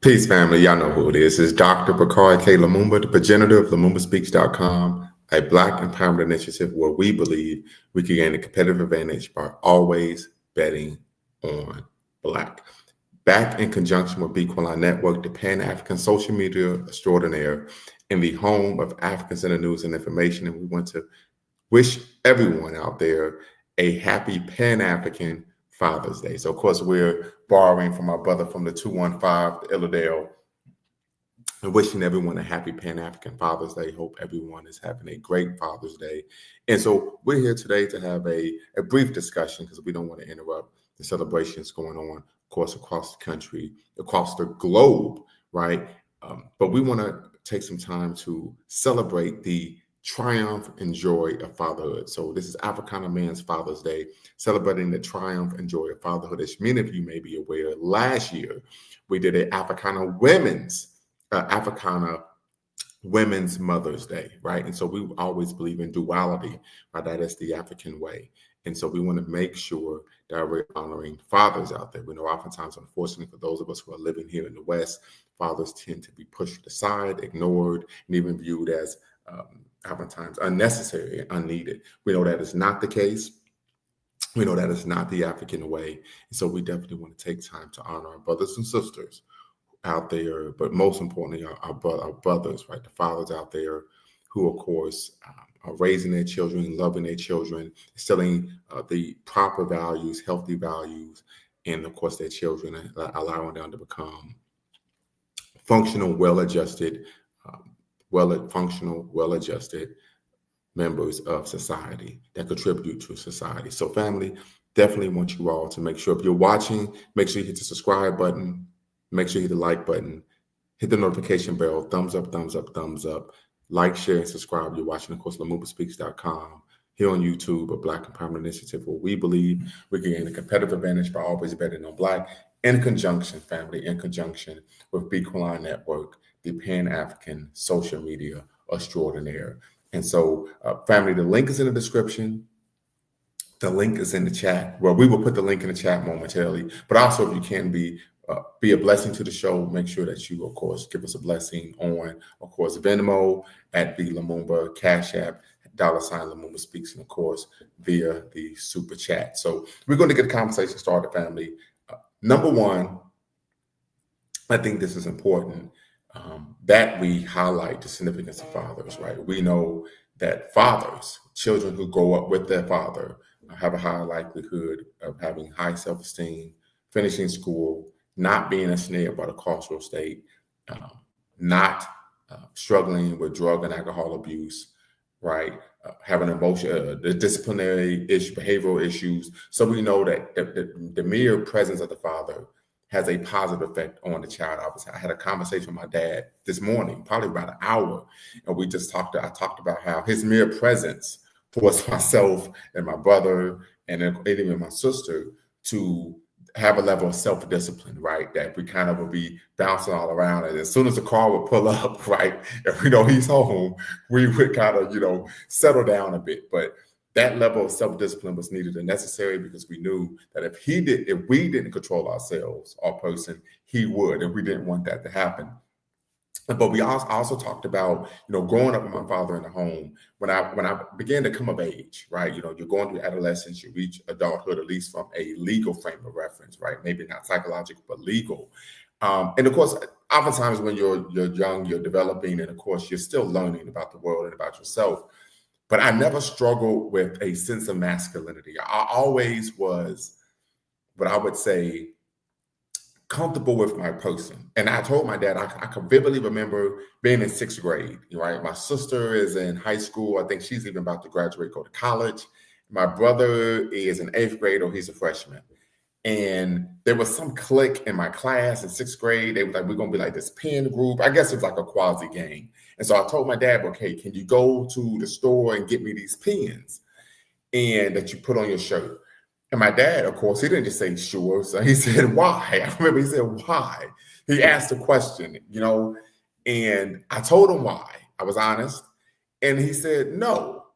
Peace, family. Y'all know who it is. It's Dr. Bakari K. Lumumba, the progenitor of LumumbaSpeaks.com, a Black empowerment initiative where we believe we can gain a competitive advantage by always betting on Black. Back in conjunction with Bequalon Network, the Pan-African social media extraordinaire, and the home of African Center News and Information. And we want to wish everyone out there a happy Pan-African Father's Day. So, of course, we're borrowing from our brother from the 215, Illidale, and wishing everyone a happy Pan-African Father's Day. Hope everyone is having a great Father's Day. And so we're here today to have a brief discussion because we don't want to interrupt the celebrations going on, of course, across the country, across the globe, right? But we want to take some time to celebrate the triumph and joy of fatherhood. So this is Africana Man's Father's Day, celebrating the triumph and joy of fatherhood. As many of you may be aware, last year we did an Africana Women's Mother's Day, right? And so we always believe in duality, right? That is the African way. And so we want to make sure that we're honoring fathers out there. We know oftentimes, unfortunately, for those of us who are living here in the West, fathers tend to be pushed aside, ignored, and even viewed as oftentimes unnecessary and unneeded. We know that is not the case. We know that is not the African way. And so we definitely want to take time to honor our brothers and sisters out there, but most importantly, our brothers, right? The fathers out there who, of course, are raising their children, loving their children, instilling the proper values, healthy values, and of course, their children, allowing them to become functional, well-adjusted members of society that contribute to society. So family, definitely want you all to make sure if you're watching, make sure you hit the subscribe button, make sure you hit the like button, hit the notification bell, thumbs up, thumbs up, thumbs up, like, share, and subscribe. You're watching, of course, LumumbaSpeaks.com, here on YouTube, a Black Empowerment Initiative where we believe we can gain a competitive advantage by always betting on Black, in conjunction, family, in conjunction with Bequalon Network, the Pan-African social media extraordinaire. And so, family, the link is in the description. The link is in the chat. Well, we will put the link in the chat momentarily. But also, if you can be a blessing to the show, make sure that you, of course, give us a blessing on, of course, Venmo at the Lumumba, Cash App, $Lumumba Speaks, and of course, via the super chat. So we're going to get the conversation started, family. Number one, I think this is important, that we highlight the significance of fathers, right? We know that fathers, children who grow up with their father, have a high likelihood of having high self-esteem, finishing school, not being ensnared by the carceral state, not struggling with drug and alcohol abuse, right? Having the disciplinary behavioral issues. So we know that the mere presence of the father has a positive effect on the child. I had a conversation with my dad this morning, probably about an hour, and I talked about how his mere presence forced myself and my brother and even my sister to have a level of self-discipline, right? That we kind of would be bouncing all around. And as soon as the car would pull up, right, if we know he's home, we would kind of, settle down a bit. But that level of self-discipline was needed and necessary because we knew that if we didn't control ourselves, our person, he would, and we didn't want that to happen. But we also talked about, growing up with my father in the home. When I began to come of age, right? You're going through adolescence, you reach adulthood, at least from a legal frame of reference, right? Maybe not psychological, but legal. And of course, oftentimes when you're young, you're developing, and of course, you're still learning about the world and about yourself. But I never struggled with a sense of masculinity. I always was, what I would say, comfortable with my person. And I told my dad, I can vividly remember being in sixth grade, right? My sister is in high school. I think she's even about to graduate, go to college. My brother is in eighth grade, or he's a freshman. And there was some clique in my class in sixth grade. They were like, we're going to be like this pen group. I guess it's like a quasi gang. And so I told my dad, okay, can you go to the store and get me these pens and that you put on your shirt? And my dad, of course, he didn't just say sure. So he said, why? I remember he said, why? He asked a question, and I told him why. I was honest. And he said, no,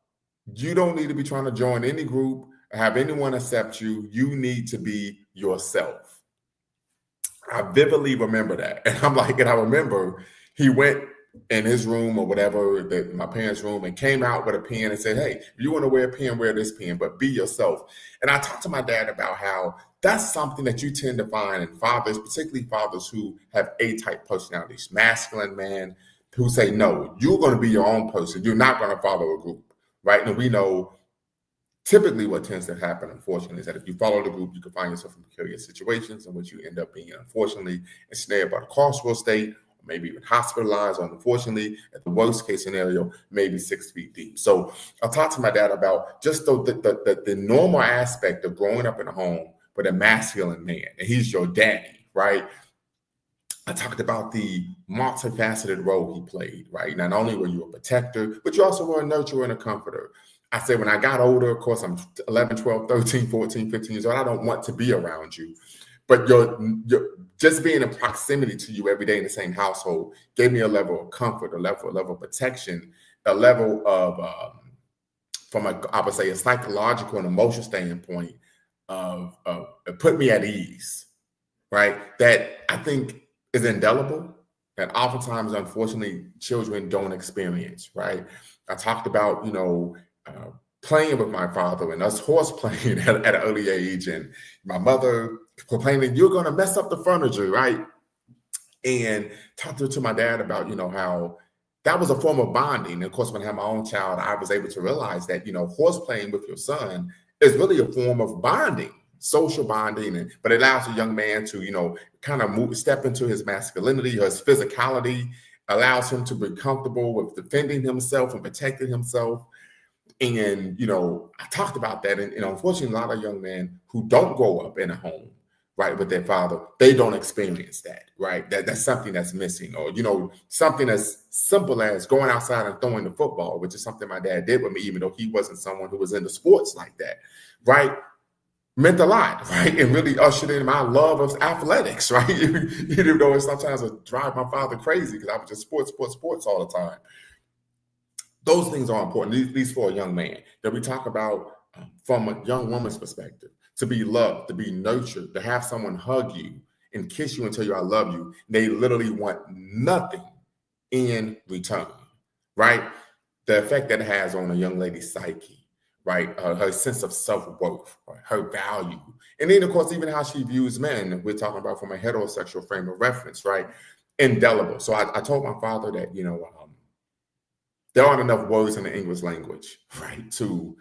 you don't need to be trying to join any group or have anyone accept you. You need to be yourself. I vividly remember that. And I'm like, and I remember he went in his room or whatever, my parents' room, and came out with a pen and said, hey, if you want to wear a pen, wear this pen, but be yourself. And I talked to my dad about how that's something that you tend to find in fathers, particularly fathers who have A-type personalities, masculine men who say, no, you're going to be your own person. You're not going to follow a group, right? And we know typically what tends to happen, unfortunately, is that if you follow the group, you can find yourself in precarious situations in which you end up being, unfortunately, ensnared by the carceral state, or maybe even hospitalized, or unfortunately, at the worst case scenario, maybe 6 feet deep. So I talked to my dad about just the normal aspect of growing up in a home with a masculine man, and he's your daddy, right? I talked about the multifaceted role he played, right? Not only were you a protector, but you also were a nurturer and a comforter. I said, when I got older, of course, I'm 11, 12, 13, 14, 15 years old. I don't want to be around you. But your just being in proximity to you every day in the same household gave me a level of comfort, a level of protection, a level of, I would say, a psychological and emotional standpoint of put me at ease, right? That I think is indelible, that oftentimes, unfortunately, children don't experience, right? I talked about, playing with my father and us horse playing at an early age, and my mother complaining, you're going to mess up the furniture, right? And talked to my dad about, how that was a form of bonding. And of course, when I had my own child, I was able to realize that, horse playing with your son is really a form of bonding, social bonding, but it allows a young man to, kind of step into his masculinity or his physicality, allows him to be comfortable with defending himself and protecting himself. And, I talked about that. And, unfortunately, a lot of young men who don't grow up in a home, right, with their father, they don't experience that, right? That's something that's missing. Or, something as simple as going outside and throwing the football, which is something my dad did with me, even though he wasn't someone who was into sports like that, right? Meant a lot, right? And really ushered in my love of athletics, right? Even though it sometimes would drive my father crazy because I was just sports all the time. Those things are important, at least for a young man, that we talk about from a young woman's perspective, to be loved, to be nurtured, to have someone hug you and kiss you and tell you, I love you. They literally want nothing in return, right? The effect that it has on a young lady's psyche, right? Her sense of self-worth, right? Her value. And then, of course, even how she views men. We're talking about from a heterosexual frame of reference, right? Indelible. So I told my father that, there aren't enough words in the English language, right, to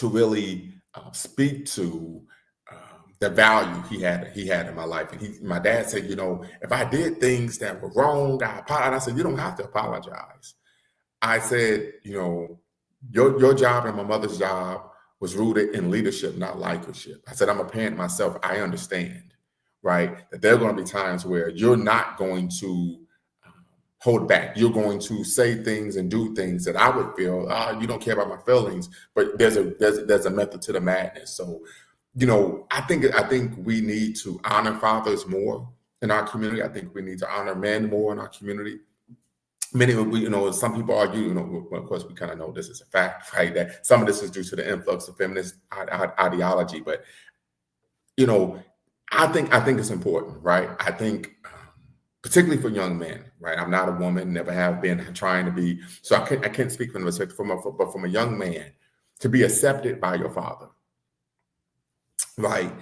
really speak to the value he had in my life. And my dad said, if I did things that were wrong, I apologize. And I said, you don't have to apologize. I said, your job and my mother's job was rooted in leadership, not likership. I said, I'm a parent myself. I understand, right, that there are going to be times where you're not going to hold back. You're going to say things and do things that I would feel, you don't care about my feelings, but there's a method to the madness. So, I think we need to honor fathers more in our community. I think we need to honor men more in our community. Many of we, some people argue, well, of course, we kind of know this is a fact, right? That some of this is due to the influx of feminist ideology, but I think it's important, right? I think particularly for young men, right? I'm not a woman, never have been, trying to be. So I can't speak from the perspective, but from a young man, to be accepted by your father, right?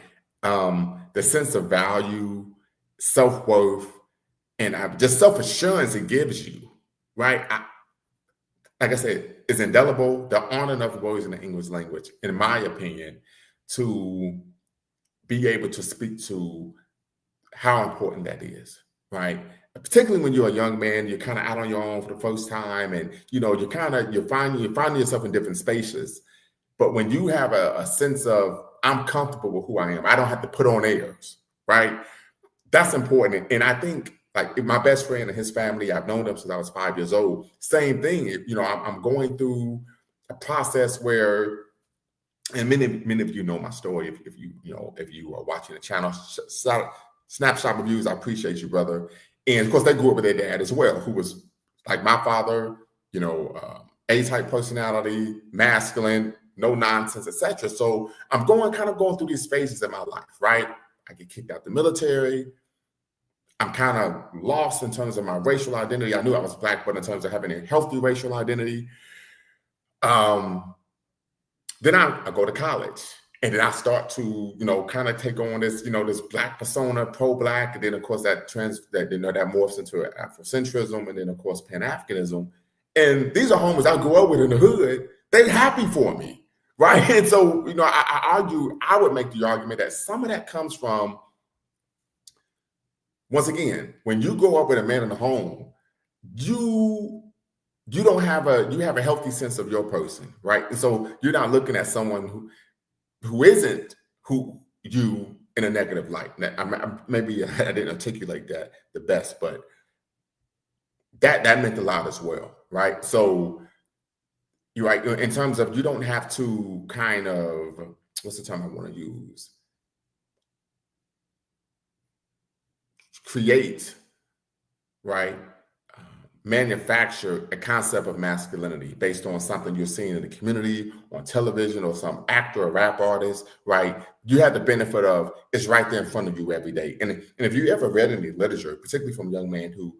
The sense of value, self-worth, and just self-assurance it gives you, right? Like I said, is indelible. There aren't enough words in the English language, in my opinion, to be able to speak to how important that is. Right. Particularly when you're a young man, you're kind of out on your own for the first time, and you're finding yourself in different spaces. But when you have a sense of I'm comfortable with who I am, I don't have to put on airs, right? That's important. And I think like my best friend and his family, I've known them since I was 5 years old. Same thing. I'm going through a process where, and many of you know my story. If you are watching the channel, Snapshot Reviews, I appreciate you, brother. And of course, they grew up with their dad as well, who was like my father, A-type personality, masculine, no nonsense, etc. So I'm going through these phases in my life, right? I get kicked out the military. I'm kind of lost in terms of my racial identity. I knew I was Black, but in terms of having a healthy racial identity, then I go to college. And then I start to, kind of take on this, this Black persona, pro-Black, and then of course that morphs into Afrocentrism, and then of course Pan-Africanism. And these are homies I grew up with in the hood. They happy for me, right? And so, I would make the argument that some of that comes from, once again, when you grow up with a man in the home, you have a healthy sense of your person, right? And so you're not looking at someone who isn't who you in a negative light. Maybe I didn't articulate that the best, but that meant a lot as well, right? So you're right, in terms of, you don't have to kind of, what's the term I want to use? Create, right? Manufacture a concept of masculinity based on something you're seeing in the community, on television, or some actor or rap artist, right? You have the benefit of, it's right there in front of you every day. And if you ever read any literature, particularly from young men who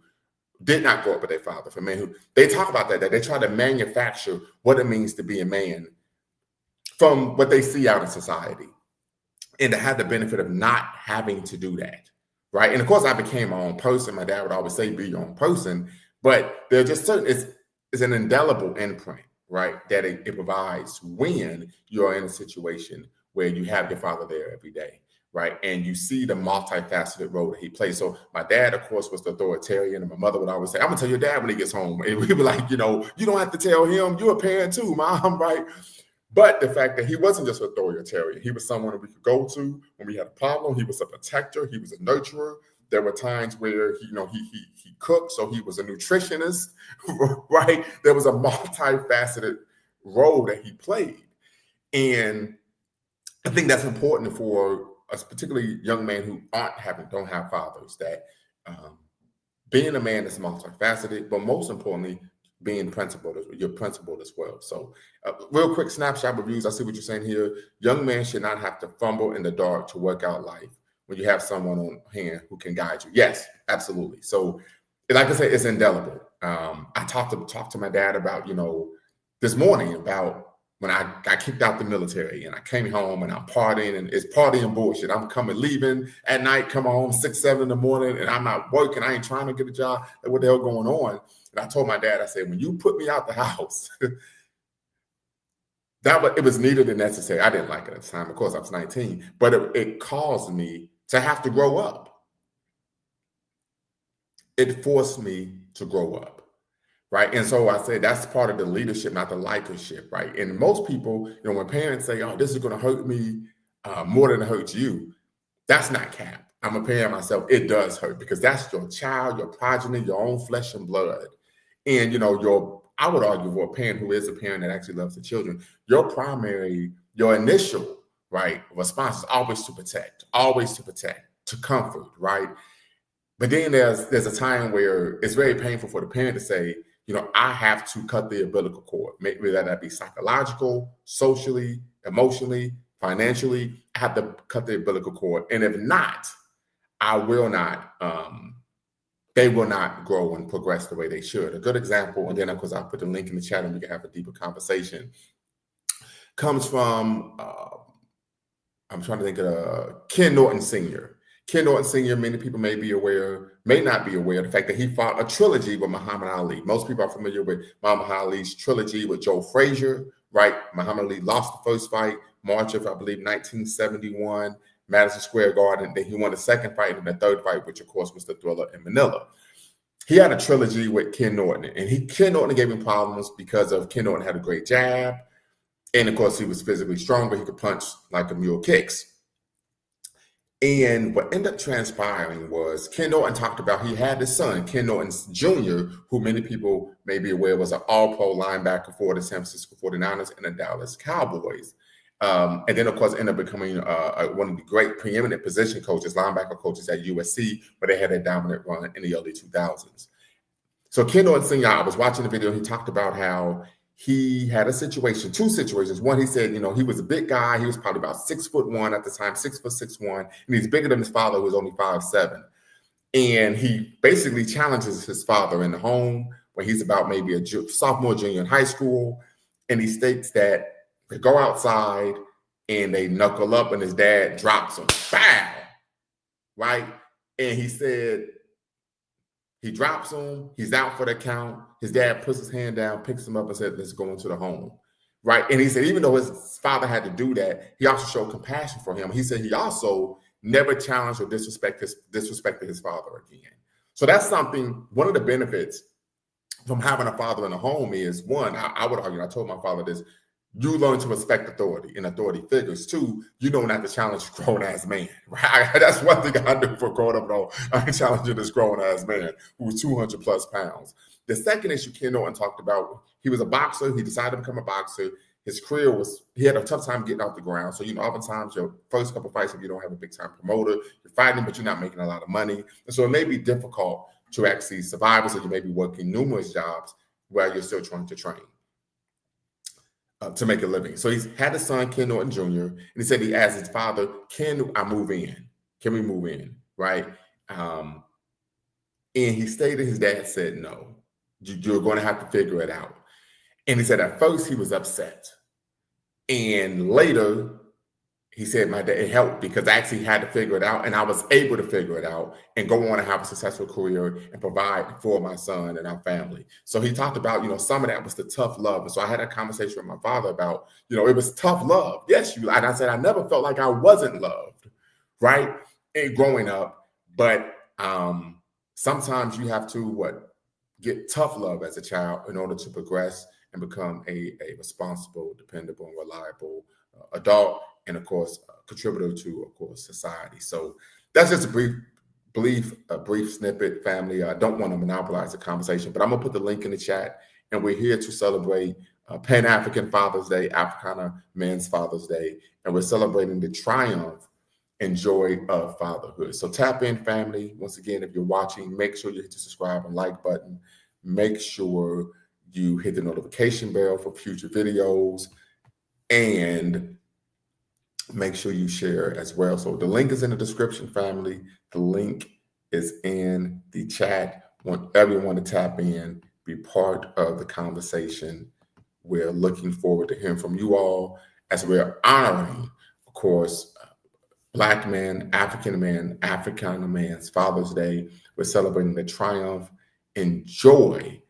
did not grow up with their father, from men who, they talk about that they try to manufacture what it means to be a man from what they see out in society, and to have the benefit of not having to do that, right? And of course, I became my own person. My dad would always say, be your own person. But there are just certain, it's an indelible imprint, right, that it provides when you're in a situation where you have your father there every day, right? And you see the multifaceted role that he plays. So my dad, of course, was the authoritarian, and my mother would always say, I'm gonna tell your dad when he gets home. And we were like, you don't have to tell him, you're a parent too, Mom, right? But the fact that he wasn't just authoritarian, he was someone that we could go to when we had a problem. He was a protector, he was a nurturer. There were times where he cooked, so he was a nutritionist, right? There was a multifaceted role that he played. And I think that's important for us, particularly young men who don't have fathers, that being a man is multifaceted, but most importantly, being principled, you're principled as well. So real quick snapshot reviews. I see what you're saying here. Young men should not have to fumble in the dark to work out life when you have someone on hand who can guide you. Yes, absolutely. So like I said, it's indelible. I talked to my dad about, this morning, about when I got kicked out the military and I came home and I'm partying, and it's partying bullshit. I'm leaving at night, come home 6, 7 in the morning, and I'm not working. I ain't trying to get a job. Like, what the hell going on? And I told my dad, I said, when you put me out the house, it was needed and necessary. I didn't like it at the time. Of course, I was 19, but it caused me to have to grow up. It forced me to grow up, right? And so I said that's part of the leadership, not the likership, right? And most people, when parents say, oh, this is going to hurt me more than it hurts you, that's not cap. I'm a parent myself. It does hurt, because that's your child, your progeny, your own flesh and blood. And, I would argue, for a parent who is a parent that actually loves the children, your initial, right, response is always to protect, to comfort, right? But then there's a time where it's very painful for the parent to say, I have to cut the umbilical cord. Maybe that be psychological, socially, emotionally, financially. I have to cut the umbilical cord. And if not, I will not, they will not grow and progress the way they should. A good example, and then of course I'll put the link in the chat and we can have a deeper conversation, comes from, I'm trying to think of Ken Norton Sr. Ken Norton Sr., many people may not be aware of the fact that he fought a trilogy with Muhammad Ali. Most people are familiar with Muhammad Ali's trilogy with Joe Frazier, right? Muhammad Ali lost the first fight, March of, I believe, 1971, Madison Square Garden. Then he won the second fight, and the third fight, which of course was the Thriller in Manila. He had a trilogy with Ken Norton, and Ken Norton gave him problems because Ken Norton had a great jab, and of course he was physically stronger. He could punch like a mule kicks. And what ended up transpiring was Ken Norton talked about he had his son, Ken Norton Jr., who many people may be aware was an all-pro linebacker for the San Francisco 49ers and the Dallas Cowboys. And then, of course, ended up becoming one of the great preeminent position coaches, linebacker coaches at USC, where they had a dominant run in the early 2000s. So Ken Norton Sr., I was watching the video, he talked about how he had two situations. One, he said, he was a big guy. He was probably about 6'1" at the time, 6'6'1", and he's bigger than his father, who was only 5'7". And he basically challenges his father in the home when he's about maybe a sophomore, junior in high school. And he states that they go outside and they knuckle up and his dad drops him. Bow! Right? And he said, he drops him. He's out for the count. His dad puts his hand down, picks him up and said, let's go into the home. Right? And he said, even though his father had to do that, he also showed compassion for him. He said he also never challenged or disrespected his father again. So that's something, one of the benefits from having a father in the home is, one, I would argue, I told my father this, you learn to respect authority and authority figures. Two, you don't have to challenge a grown-ass man, right? That's one thing I do for growing up. No, I'm challenging this grown-ass man who's 200 plus pounds. The second issue Ken Norton talked about, he was a boxer. He decided to become a boxer. His career he had a tough time getting off the ground. So, oftentimes your first couple fights, if you don't have a big-time promoter, you're fighting, but you're not making a lot of money. And so it may be difficult to actually survive. So you may be working numerous jobs while you're still trying to train. To make a living. So he's had a son, Ken Norton Jr., and he said he asked his father, can I move in? Can we move in? Right? And he stated his dad said, no, you're going to have to figure it out. And he said at first he was upset. And later he said, my dad, it helped because I actually had to figure it out. And I was able to figure it out and go on and have a successful career and provide for my son and our family. So he talked about, some of that was the tough love. And so I had a conversation with my father about, it was tough love. Yes, and I said, I never felt like I wasn't loved, right? And growing up, but sometimes you have to get tough love as a child in order to progress and become a responsible, dependable, and reliable adult, and of course, contributor to, of course, society. So that's just a brief snippet, family. I don't want to monopolize the conversation, but I'm gonna put the link in the chat, and we're here to celebrate Pan-African Father's Day, Africana Men's Father's Day, and we're celebrating the triumph and joy of fatherhood. So tap in, family. Once again, if you're watching, make sure you hit the subscribe and like button. Make sure you hit the notification bell for future videos, and make sure you share as well. So the link is in the description, family. The link is in the chat. Want everyone to tap in, be part of the conversation. We're looking forward to hearing from you all as we're honoring, of course, Black men, African men, Africana Men's Father's Day. We're celebrating the triumph and joy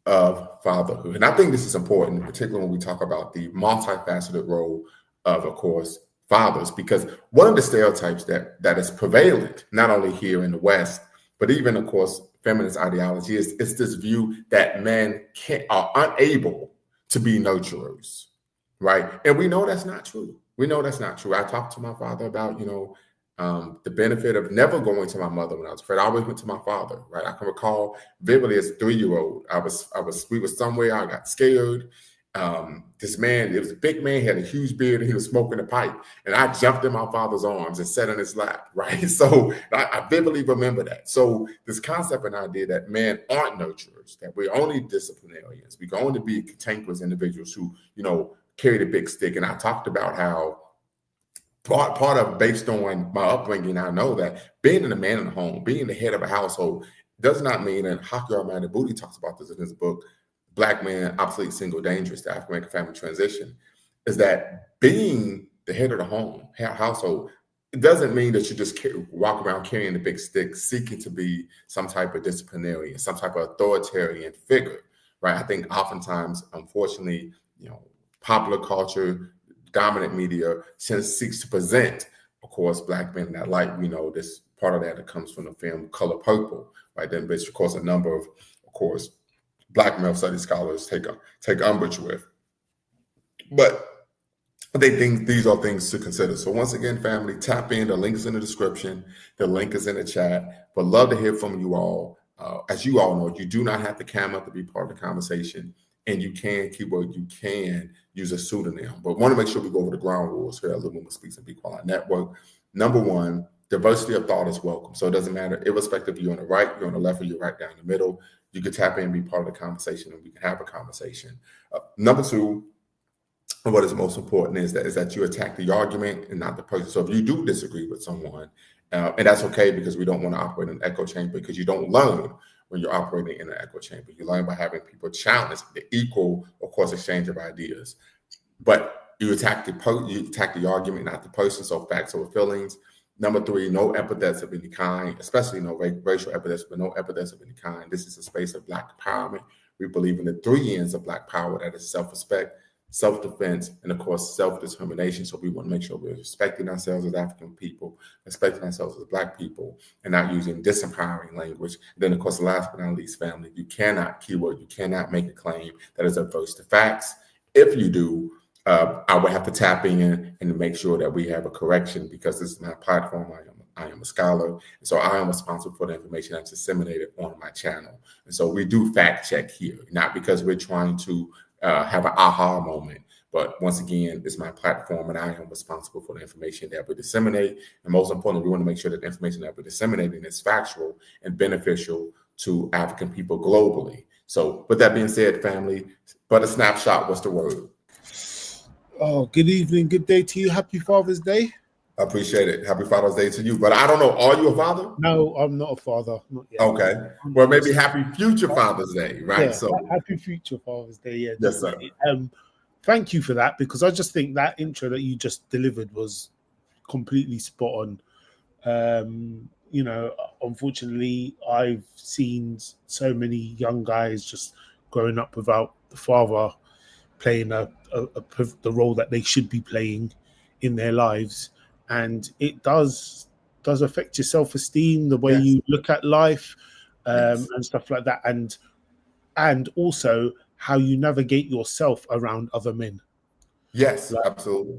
of fatherhood. And I think this is important, particularly when we talk about the multifaceted role of course, fathers, because one of the stereotypes that is prevalent, not only here in the West, but even, of course, feminist ideology is this view that men are unable to be nurturers, right? And we know that's not true. I talked to my father about, the benefit of never going to my mother when I was afraid. I always went to my father, right? I can recall vividly as a 3-year-old. We were somewhere, I got scared. This man, it was a big man, he had a huge beard, and he was smoking a pipe. And I jumped in my father's arms and sat on his lap, right? So I vividly remember that. So this concept and idea that men aren't nurturers, that we're only disciplinarians, we can only be cantankerous individuals who, carry the big stick. And I talked about how part of, based on my upbringing, I know that being a man in the home, being the head of a household, does not mean, and Hakia Amanda Booty talks about this in his book, Black Man, Obsolete, Single, Dangerous, the African Family Transition, is that being the head of the home, household, it doesn't mean that you just walk around carrying the big stick, seeking to be some type of disciplinarian, some type of authoritarian figure, right? I think oftentimes, unfortunately, popular culture, dominant media seeks to present, of course, Black men in that light. We know this part of that comes from the film Color Purple, right? Then, which, of course, a number of course, Black male studies scholars take umbrage with. But I think these are things to consider. So once again, family, tap in. The link is in the description. The link is in the chat. But love to hear from you all. As you all know, you do not have to cam up to be part of the conversation. And you can use a pseudonym. But want to make sure we go over the ground rules here at Little Women Speaks and Be Quiet Network. Number one, diversity of thought is welcome. So it doesn't matter, irrespective if you're on the right, you're on the left, or you're right down the middle. You can tap in and be part of the conversation, and we can have a conversation. Number two, what is most important is that you attack the argument and not the person. So if you do disagree with someone And that's okay, because we don't want to operate in an echo chamber, because you don't learn when you're operating in an echo chamber. You learn by having people challenge the equal, of course, exchange of ideas. But you attack the argument, not the person. So facts over feelings. Number 3, no epithets of any kind, especially no racial epithets, but no epithets of any kind. This is a space of Black empowerment. We believe in the 3 ends of Black power, that is self-respect, self-defense, and of course, self-determination. So we want to make sure we're respecting ourselves as African people, respecting ourselves as Black people, and not using disempowering language. And then, of course, last but not least, family, you cannot make a claim that is adverse to facts. If you do, I would have to tap in and make sure that we have a correction, because this is my platform. I am a scholar, and so I am responsible for the information that's disseminated on my channel. And so we do fact check here, not because we're trying to have an aha moment, but once again, it's my platform, and I am responsible for the information that we disseminate. And most importantly, we want to make sure that the information that we're disseminating is factual and beneficial to African people globally. So with that being said, family, but a snapshot, what's the word? Oh, good evening, good day to you. Happy Father's Day. I appreciate it. Happy Father's Day to you. But I don't know, are you a father? No, I'm not a father. Not yet. Okay. Well, maybe happy future Father's Day, right? Yeah, so happy future Father's Day. Yeah. Yes, sir. Thank you for that, because I just think that intro that you just delivered was completely spot on. Unfortunately, I've seen so many young guys just growing up without the father playing the role that they should be playing in their lives, and it does affect your self-esteem, the way you look at life, and stuff like that, and also how you navigate yourself around other men. Yes, absolutely.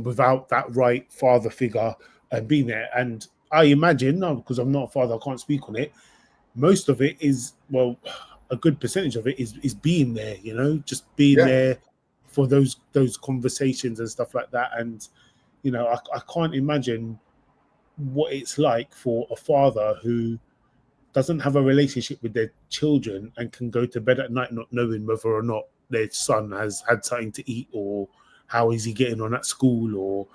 Without that right father figure and being there. And I imagine, because I'm not a father, I can't speak on it, most of it is, well, a good percentage of it is being there, just being there for those conversations and stuff like that. And I can't imagine what it's like for a father who doesn't have a relationship with their children and can go to bed at night not knowing whether or not their son has had something to eat, or how is he getting on at school, or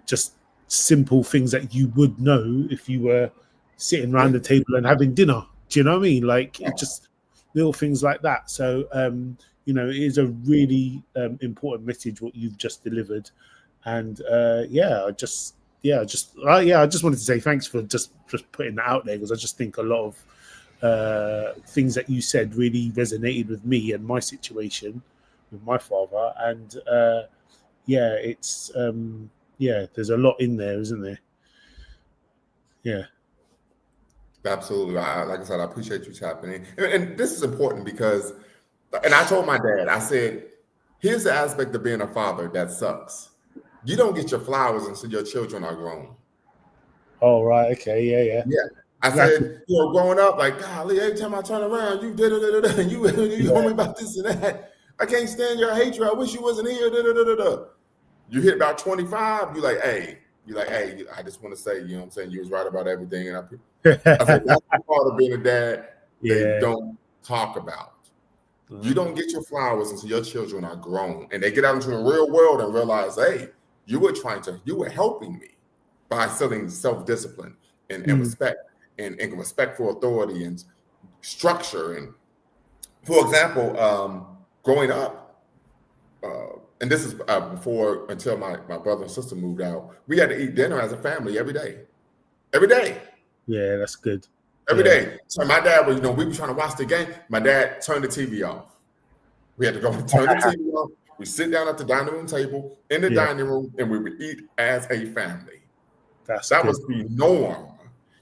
just simple things that you would know if you were sitting around the table and having dinner. Do you know what I mean? Like, it just little things like that. So it is a really important message what you've just delivered. And I just wanted to say thanks for just putting that out there, because I just think a lot of things that you said really resonated with me and my situation with my father. And it's there's a lot in there, isn't there? Yeah. Absolutely. Like I said, I appreciate you tapping in. And this is important because, and I told my dad, I said, here's the aspect of being a father that sucks. You don't get your flowers until your children are grown. Oh, right. Okay. Yeah. I said, growing up, like, golly, every time I turn around, you you told me about this and that. I can't stand your hatred. I wish you wasn't here. You hit about 25, you're like, hey, I just want to say, you know what I'm saying? You was right about everything. And I said, that's the part of being a dad they don't talk about. You don't get your flowers until your children are grown and they get out into the real world and realize, hey, you were helping me by instilling self-discipline and respect and respect for authority and structure. And for example, growing up, and this is until my brother and sister moved out, we had to eat dinner as a family every day. Every day. Yeah, that's good. Every day. So my dad was, we were trying to watch the game. My dad turned the TV off. We had to go and turn the TV off. We sit down at the dining room table in the dining room, and we would eat as a family. That was the norm.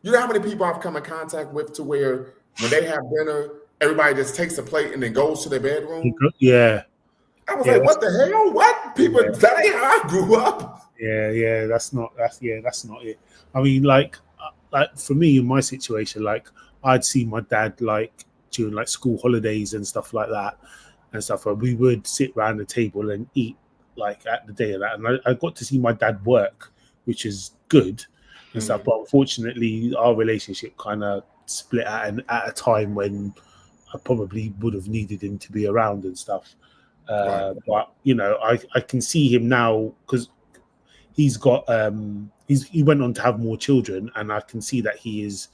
You know how many people I've come in contact with to where when they have dinner, everybody just takes a plate and then goes to their bedroom? Yeah. I was like, what the hell? What? People, that ain't how I grew up. Yeah, that's not it. I mean, like for me in my situation, like I'd see my dad like during like school holidays and stuff like that and stuff. And we would sit around the table and eat like at the day of that. And I got to see my dad work, which is good and stuff. But unfortunately, our relationship kind of split at a time when I probably would have needed him to be around and stuff. But I can see him now because he's got he went on to have more children, and I can see that he is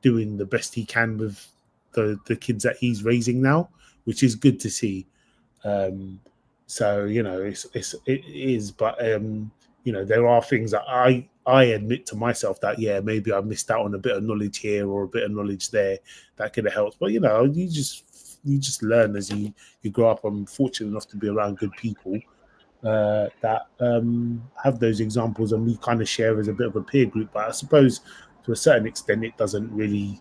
doing the best he can with the kids that he's raising now, which is good to see. So it is, but there are things that I admit to myself that maybe I missed out on a bit of knowledge here or a bit of knowledge there that could have helped. But you just learn as you grow up. I'm fortunate enough to be around good people that have those examples, and we kind of share as a bit of a peer group. But I suppose to a certain extent, it doesn't really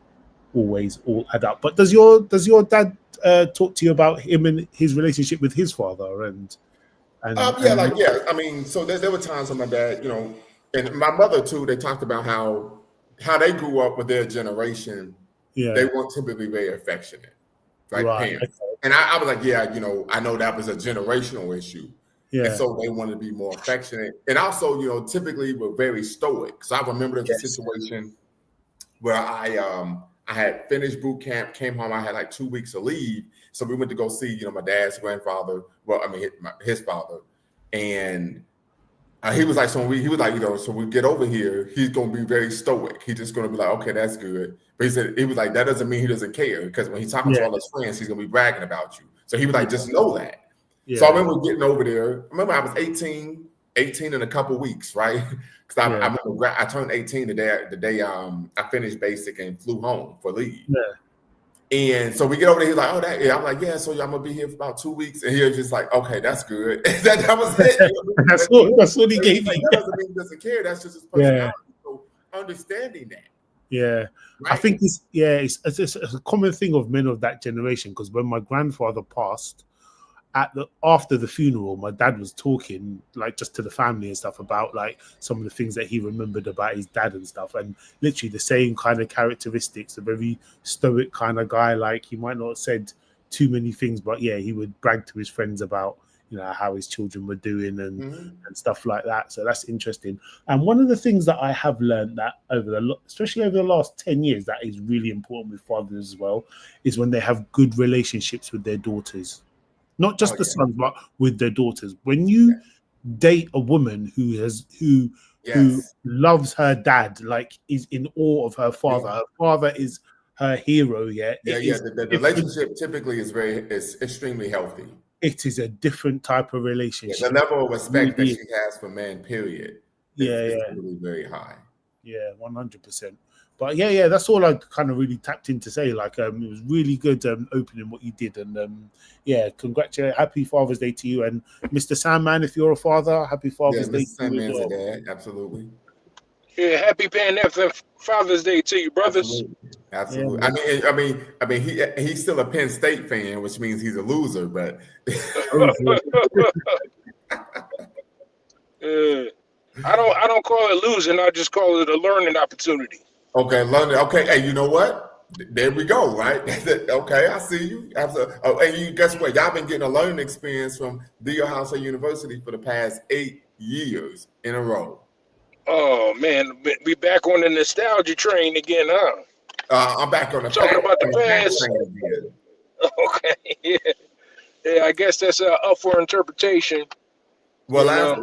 always all add up. But does your dad talk to you about him and his relationship with his father and I mean, so there were times when my dad, and my mother too, they talked about how they grew up with their generation. They weren't typically very affectionate, like parents. Okay. And I was like, I know that was a generational issue. Yeah. And so they wanted to be more affectionate. And also, typically we're very stoic. So I remember there's a situation where I had finished boot camp, came home, I had like 2 weeks of leave. So we went to go see, my dad's grandfather. Well, I mean, his father. And he was like, so we get over here, he's going to be very stoic. He's just going to be like, okay, that's good. But he was like, that doesn't mean he doesn't care, because when he's talking to all his friends, he's going to be bragging about you. So he was like, just know that. Yeah. So I remember getting over there. I remember I was 18 in a couple weeks, right? Because I remember I turned 18 the day I finished basic and flew home for leave. Yeah. And so we get over there. He's like, I'm like, so I'm gonna be here for about 2 weeks. And he was just like, okay, that's good. that was it. That's what he gave me. That doesn't mean he doesn't care. That's just his personality. Yeah. So understanding that. Yeah. Right? I think it's a common thing of men of that generation, because when my grandfather passed, after the funeral, my dad was talking like just to the family and stuff about like some of the things that he remembered about his dad and stuff, and literally the same kind of characteristics, a very stoic kind of guy. Like, he might not have said too many things, but he would brag to his friends about how his children were doing and stuff like that. So that's interesting. And one of the things that I have learned that especially over the last 10 years, that is really important with fathers as well, is when they have good relationships with their daughters. Not just sons, but with their daughters. When you date a woman who loves her dad, like is in awe of her father, her father is her hero. The relationship typically is extremely healthy. It is a different type of relationship. The level of respect that she has for men, period, is really very high. Yeah, 100%. But that's all I kind of really tapped in to say. Like, it was really good opening what you did, and congratulations, happy Father's Day to you, and Mr. Sandman, if you're a father, happy Father's Day to you as well. Dad, absolutely. Yeah, happy Father's Day to you, brothers. Absolutely. Yeah. I mean, he's still a Penn State fan, which means he's a loser, but. I don't call it losing. I just call it a learning opportunity. Okay, learning. Okay, hey, you know what? There we go, right? Okay, I see you. And you, guess what? Y'all been getting a learning experience from The Ohio University for the past 8 years in a row. Oh man, we back on the nostalgia train again, huh? I'm back on the talking about the past. Okay, yeah. I guess that's up for interpretation. Well,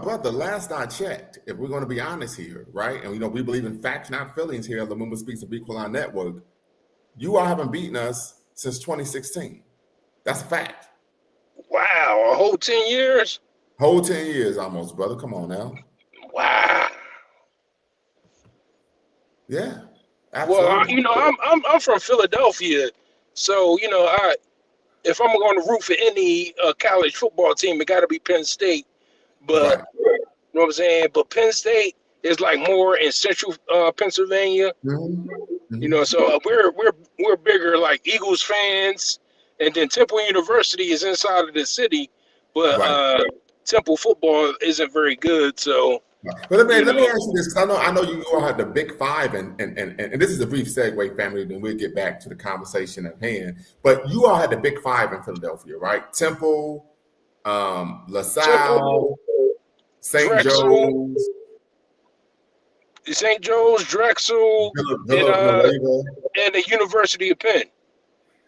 brother, last I checked, if we're going to be honest here, right? And we believe in facts, not feelings here. The Lumumba Speaks of Equal Line Network. You all haven't beaten us since 2016. That's a fact. Wow, a whole 10 years? Whole 10 years almost, brother. Come on now. Wow. Yeah. Absolutely. Well, I'm from Philadelphia, so if I'm going to root for any college football team, it got to be Penn State. But you know what I'm saying? But Penn State is like more in central Pennsylvania. Mm-hmm. So we're bigger like Eagles fans, and then Temple University is inside of the city, but Temple football isn't very good. So. But let me ask you this, because I know you all have the Big Five, and this is a brief segue, family, then we'll get back to the conversation at hand. But you all had the Big Five in Philadelphia, right? Temple, LaSalle, St. Joe's. St. Joe's, Drexel, and the University of Penn.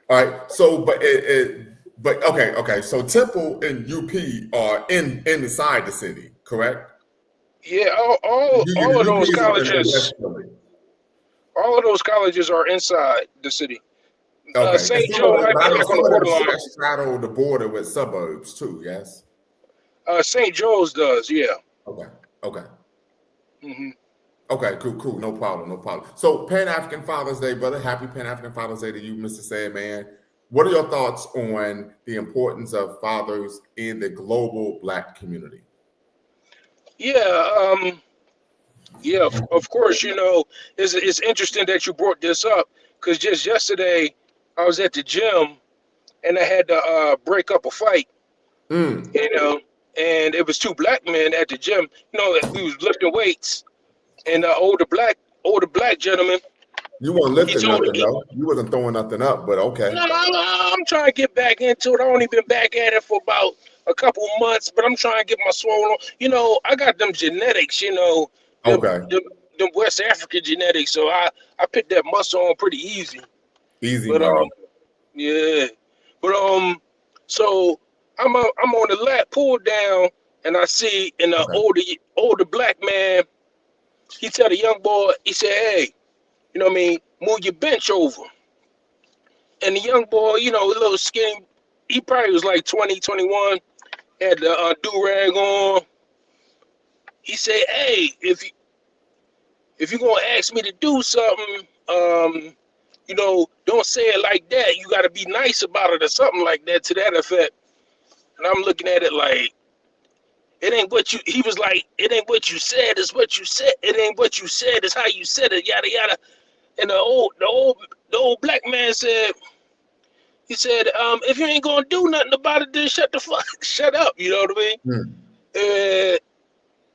All right. So, but okay. So Temple and UP are inside the city, correct? Yeah, all of The those UPs are in West colleges, Philly. all of those colleges are inside the city. Okay, and St. some of Joe them, might but be I know like on some the of them borderline. straddle the border with suburbs too. Yes. St. Joe's does, yeah. Okay. Okay. Hmm. Okay. Cool. No problem. No problem. So, Pan African Father's Day, brother. Happy Pan African Father's Day to you, Mr. Sandman. What are your thoughts on the importance of fathers in the global Black community? Yeah, yeah. Of course, it's interesting that you brought this up because just yesterday I was at the gym and I had to break up a fight, Mm. you know, and it was two black men at the gym. We was lifting weights, and the older black gentleman, You weren't he lifting told nothing, me, though. You wasn't throwing nothing up, but okay. no, I'm trying to get back into it. I only been back at it for about a couple of months, but I'm trying to get my swollen. I got them genetics, them, Okay. them, them West African genetics, so I picked that muscle on pretty easy. Easy But money. yeah, but so I'm on the lat pull down, and I see an Okay. older black man. He tell the young boy, he said, "Hey, what I mean, move your bench over." And the young boy, a little skinny, he probably was like 20, 21, had the do-rag on. He said, "Hey, if you're gonna ask me to do something, don't say it like that. You got to be nice about it or something like that to that effect." And I'm looking at it like, it ain't what you. He was like, "It ain't what you said. It's what you said. It ain't what you said. It's how you said it. Yada yada." And the old black man said, he said, "If you ain't gonna do nothing about it, then shut the fuck, shut up." You know what I mean? Mm.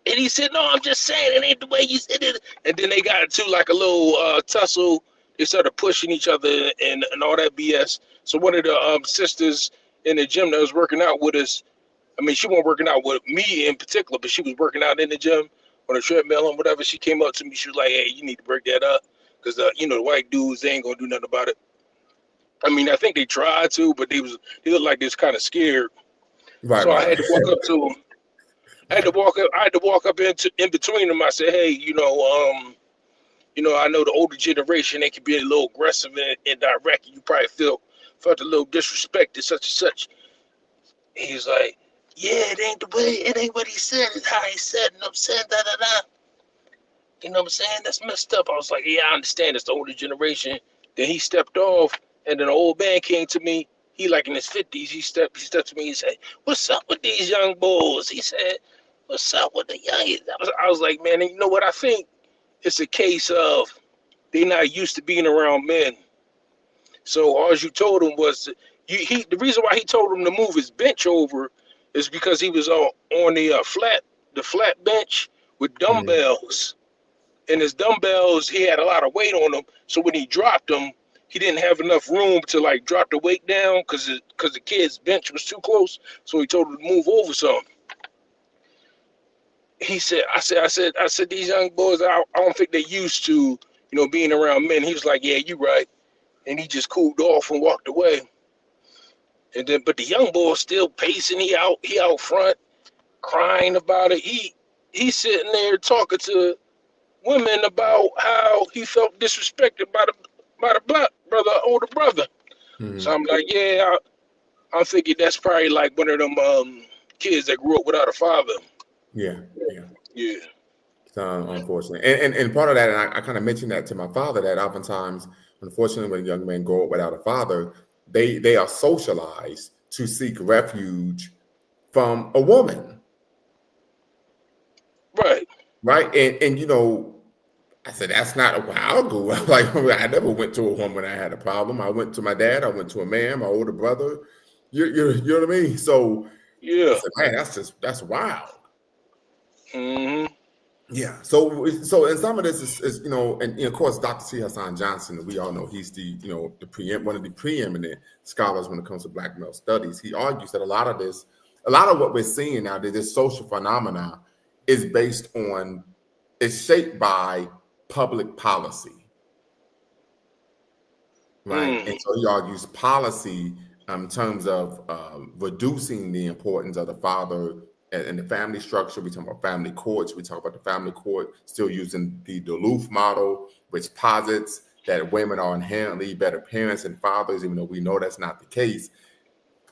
And he said, "No, I'm just saying it ain't the way you said it." And then they got into like a little tussle. They started pushing each other and all that BS. So one of the sisters in the gym that was working out with us, I mean, she wasn't working out with me in particular, but she was working out in the gym on the treadmill and whatever. She came up to me. She was like, "Hey, you need to break that up because the white dudes, they ain't gonna do nothing about it." I mean, I think they tried to, but they looked like they was kind of scared. Right. So I Right. had to walk up to them. I had to walk up in between them. I said, "Hey, I know the older generation, they can be a little aggressive and direct. You probably felt a little disrespected, such and such." He's like, "Yeah, it ain't the way, it ain't what he said, it's how he said, and I'm saying da da da." You know what I'm saying? That's messed up. I was like, "Yeah, I understand it's the older generation." Then he stepped off, and then an old man came to me. He like in his 50s. He stepped to me and said, "What's up with these young boys?" He said, "What's up with the youngins?" I was like, "Man, and you know what? I think it's a case of they not used to being around men." So all you told him was the reason why he told him to move his bench over is because he was on the flat bench with Mm. dumbbells. And his dumbbells, he had a lot of weight on them. So when he dropped them, he didn't have enough room to like drop the weight down because the kid's bench was too close. So he told him to move over some. He said, I said, these young boys, I don't think they used to, being around men. He was like, "Yeah, you right." And he just cooled off and walked away. And then, but the young boy still pacing. He out front, crying about it. He's sitting there talking to women about how he felt disrespected by the black brother, older brother. So Mm. I'm like, yeah, I'm thinking that's probably like one of them kids that grew up without a father. Yeah. Yeah. Yeah. Unfortunately, and part of that, and I kind of mentioned that to my father, that oftentimes, unfortunately, when young men grow up without a father, they are socialized to seek refuge from a woman, Right. right? And I said that's not where I'll go. Like I never went to a woman when I had a problem. I went to my dad. I went to a man, my older brother. You know what I mean? So I Yeah. said, man, that's wild. Hmm. Yeah. So and some of this is and of course Dr. C. Hassan Johnson, we all know he's the one of the preeminent scholars when it comes to Black male studies. He argues that a lot of what we're seeing now, that this social phenomena is shaped by public policy, right? Mm. And so he argues policy in terms of reducing the importance of the father and the family structure. We talk about family courts. We talk about the family court still using the Duluth model, which posits that women are inherently better parents and fathers, even though we know that's not the case,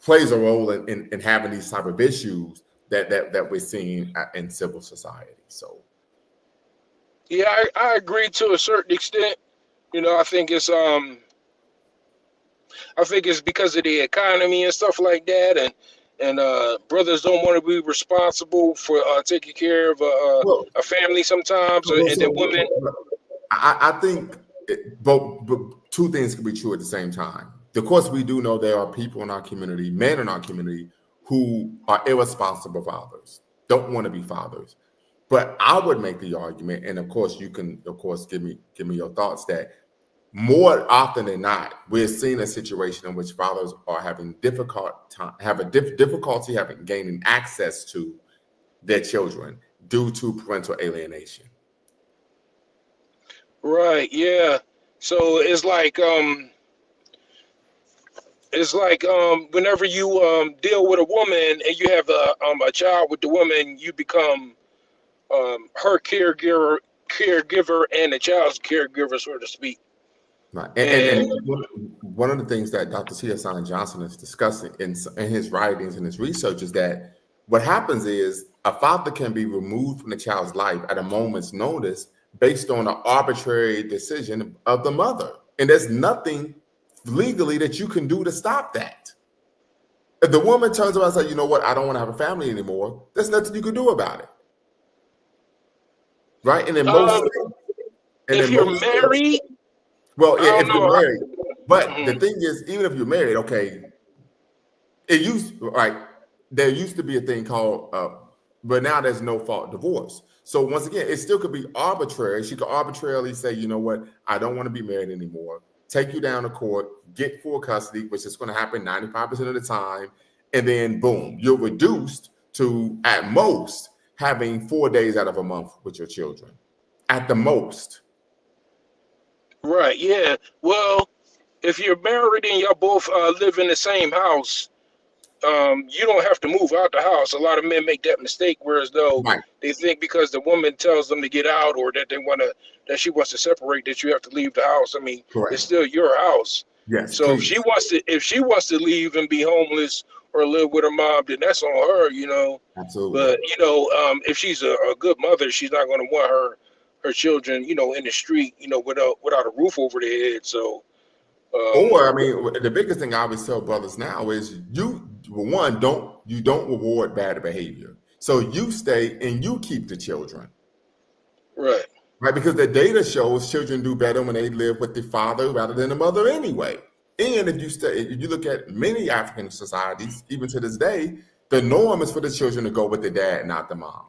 plays a role in having these type of issues that we're seeing in civil society. So, Yeah, I agree to a certain extent. I think it's because of the economy and stuff like that, and brothers don't want to be responsible for taking care of well, a family sometimes, and then women. I think both, but two things can be true at the same time. Of course, we do know there are people in our community, men in our community, who are irresponsible fathers, don't want to be fathers. But I would make the argument, and of course, you can, of course, give me your thoughts, that more often than not, we're seeing a situation in which fathers are having difficulty having gaining access to their children due to parental alienation. Right. Yeah. So whenever you deal with a woman and you have a child with the woman, you become her caregiver and the child's caregiver, so to speak. Right. And one of the things that Dr. C. Hassan Johnson is discussing in his writings and his research is that what happens is a father can be removed from the child's life at a moment's notice based on an arbitrary decision of the mother. And there's nothing legally that you can do to stop that. If the woman turns around and says, you know what, I don't want to have a family anymore, there's nothing you can do about it. Right? And if you're married, well, if know. you're married, but the thing is, even if you're married, okay, there used to be a thing called, but now there's no fault divorce. So once again, it still could be arbitrary. She could arbitrarily say, you know what, I don't want to be married anymore. Take you down to court, get full custody, which is going to happen 95% of the time, and then boom, you're reduced to at most having 4 days out of a month with your children, at the most. Right. Yeah. Well, if you're married and y'all both live in the same house, you don't have to move out the house. A lot of men make that mistake, whereas though Right. they think because the woman tells them to get out or that she wants to separate, that you have to leave the house. I mean, Correct. it's still your house. Yes. So please. if she wants to leave and be homeless or live with her mom, then that's on her, Absolutely. But if she's a good mother, she's not going to want her children, in the street, without a roof over their head. So. Or I mean, the biggest thing I always tell brothers now is don't reward bad behavior. So you stay and you keep the children. Right. Right, because the data shows children do better when they live with the father rather than the mother anyway. And if you look at many African societies, even to this day, the norm is for the children to go with the dad, not the mom.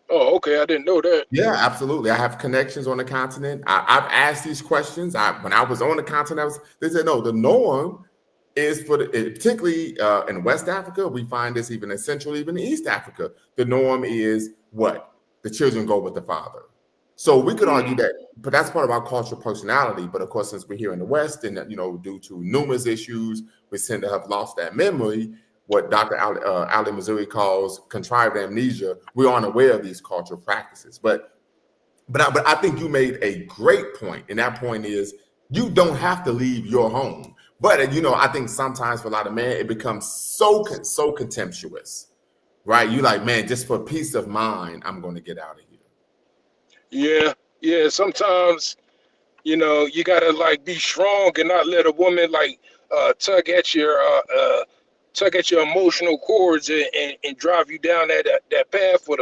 Oh, okay. I didn't know that. Yeah, absolutely. I have connections on the continent. I've asked these questions. When I was on the continent, they said, no, the norm is particularly in West Africa, we find this even in Central, even in East Africa. The norm is what? The children go with the father. So we could argue that, but that's part of our cultural personality. But of course, since we're here in the West and, due to numerous issues, we tend to have lost that memory. What Dr. Ali Missouri calls contrived amnesia. We aren't aware of these cultural practices. But I think you made a great point. And that point is you don't have to leave your home. But, I think sometimes for a lot of men, it becomes so contemptuous, right? You like, man, just for peace of mind, I'm going to get out of here. Yeah. Sometimes, you gotta like be strong and not let a woman tug at your emotional cords and drive you down that path for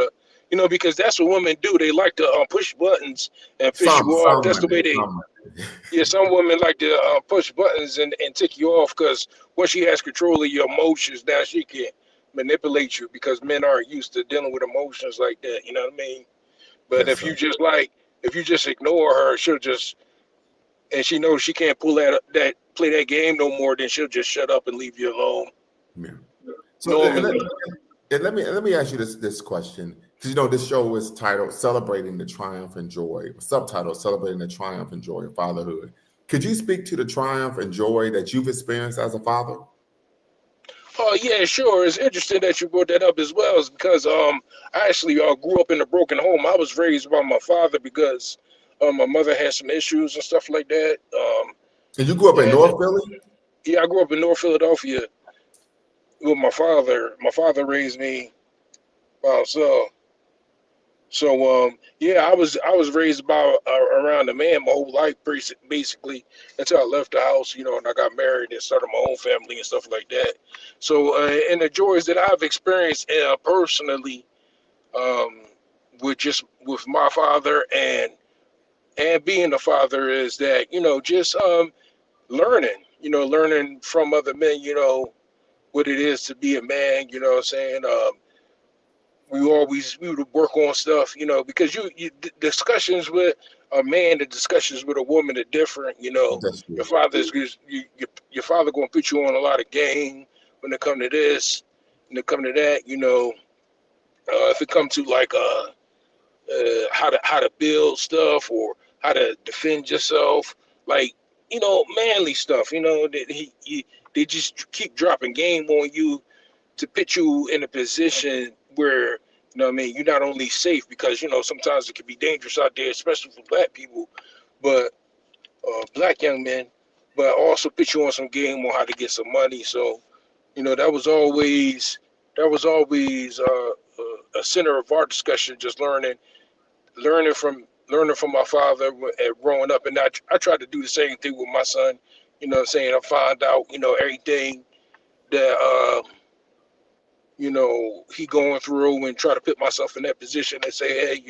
because that's what women do. They like to push buttons and fish you off. That's the way they. Some women like to push buttons and tick you off because once she has control of your emotions, now she can manipulate you because men aren't used to dealing with emotions like that. You know what I mean? But Yes, if you just ignore her, and she knows she can't play that game no more, then she'll just shut up and leave you alone. Yeah. So let me ask you this question, because this show is titled "Celebrating the Triumph and Joy," subtitle "Celebrating the Triumph and Joy of Fatherhood." Could you speak to the triumph and joy that you've experienced as a father? Oh yeah, sure. It's interesting that you brought that up as well, is because I actually grew up in a broken home. I was raised by my father because my mother had some issues and stuff like that. And you grew up in And North Philly? yeah, I grew up in North Philadelphia with my father. My father raised me by himself. So yeah, I was raised by around a man my whole life, basically until I left the house, and I got married and started my own family and stuff like that. So and the joys that I've experienced personally, um, with my father and being a father is that just learning, learning from other men, what it is to be a man. You know what I'm saying? We would work on stuff, because discussions with a man, the discussions with a woman are different. That's Your true. father's your father gonna put you on a lot of game when it come to this, when it come to that. If it come to like how to build stuff or how to defend yourself, like manly stuff. That they just keep dropping game on you to put you in a position where what I mean, you're not only safe because sometimes it can be dangerous out there, especially for black people, but black young men, but also put you on some game on how to get some money. So that was always a center of our discussion, just learning from my father growing up, and I tried to do the same thing with my son. What I'm saying, I find out everything that he going through, and try to put myself in that position and say, hey,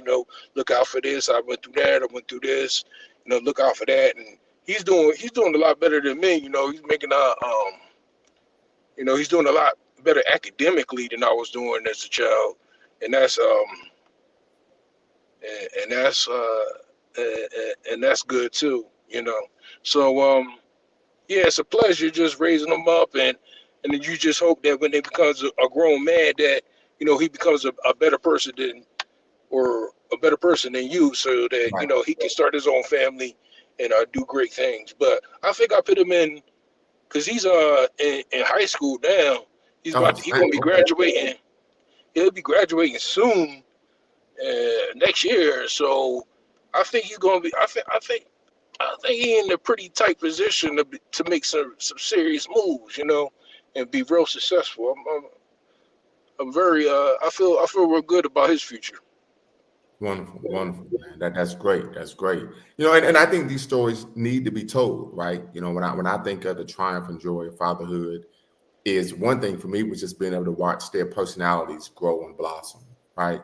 look out for this. I went through that. I went through this. Look out for that. And he's doing a lot better than me. He's making he's doing a lot better academically than I was doing as a child, and that's good too. So yeah, it's a pleasure just raising them up, and then you just hope that when they becomes a grown man, that he becomes a better person than you, so that Right. he can start his own family and do great things. But I think I put him in because he's in high school now. Oh, He's gonna snap. be Okay. graduating. He'll be graduating soon, next year. So I think he's gonna be. I think he's in a pretty tight position to make some serious moves, and be real successful. I'm very I feel real good about his future. Wonderful, wonderful, man. That's great. That's great. And I think these stories need to be told, right? When I think of the triumph and joy of fatherhood, is one thing for me was just being able to watch their personalities grow and blossom, right?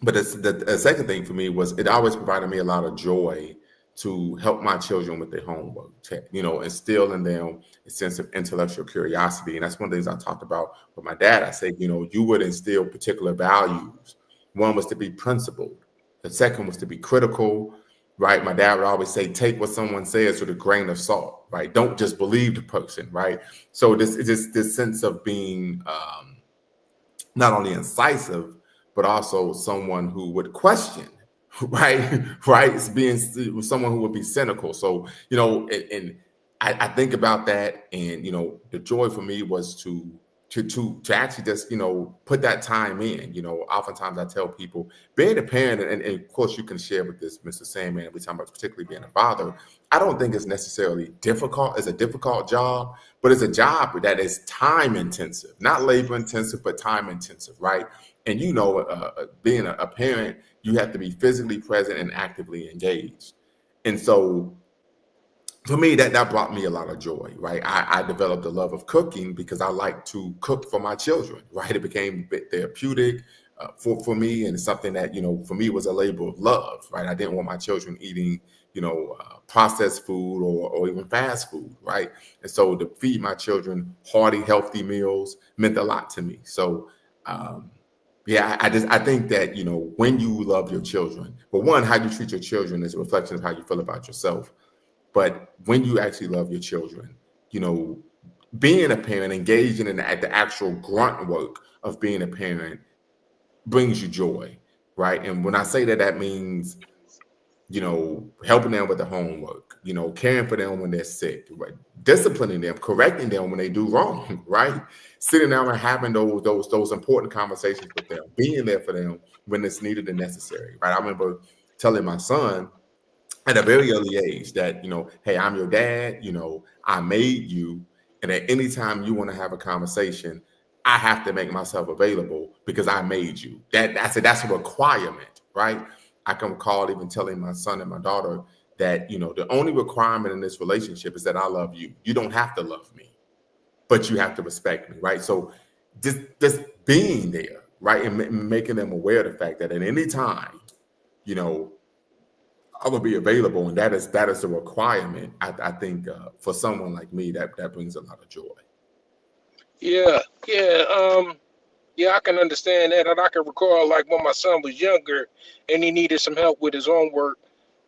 But the second thing for me was it always provided me a lot of joy to help my children with their homework, to, instill in them a sense of intellectual curiosity. And that's one of the things I talked about with my dad. I say, you would instill particular values. One was to be principled. The second was to be critical, right? My dad would always say, take what someone says with a grain of salt, right? Don't just believe the person, right? So this sense of being not only incisive, but also someone who would question, right? Right? It's being someone who would be cynical. So, and I think about that, and the joy for me was to actually just put that time in. Oftentimes I tell people being a parent, and of course you can share with this, Mr. Sandman, we talking about particularly being a father. I don't think it's necessarily difficult. It's a difficult job, but it's a job that is time intensive, not labor intensive, but time intensive, right? And being a parent, you have to be physically present and actively engaged. And so for me, that brought me a lot of joy, right? I developed a love of cooking because I like to cook for my children, right? It became a bit therapeutic for me, and something that for me was a labor of love, right? I didn't want my children eating processed food or even fast food, right? And so to feed my children hearty, healthy meals meant a lot to me. So yeah, I think that when you love your children, but one, how you treat your children is a reflection of how you feel about yourself. But when you actually love your children, you know, being a parent, engaging in the actual grunt work of being a parent brings you joy, right? And when I say that, that means helping them with the homework, caring for them when they're sick, right? Disciplining them, correcting them when they do wrong, right? Sitting down and having those important conversations with them, being there for them when it's needed and necessary, right? I remember telling my son at a very early age that, hey, I'm your dad, I made you, and at any time you want to have a conversation, I have to make myself available because I made you. That's a requirement, right? I can recall even telling my son and my daughter that, the only requirement in this relationship is that I love you. You don't have to love me, but you have to respect me, right? So just being there, right, and making them aware of the fact that at any time, I will be available, and that is a requirement. I think for someone like me, that brings a lot of joy. Yeah, I can understand that, and I can recall like when my son was younger, and he needed some help with his homework.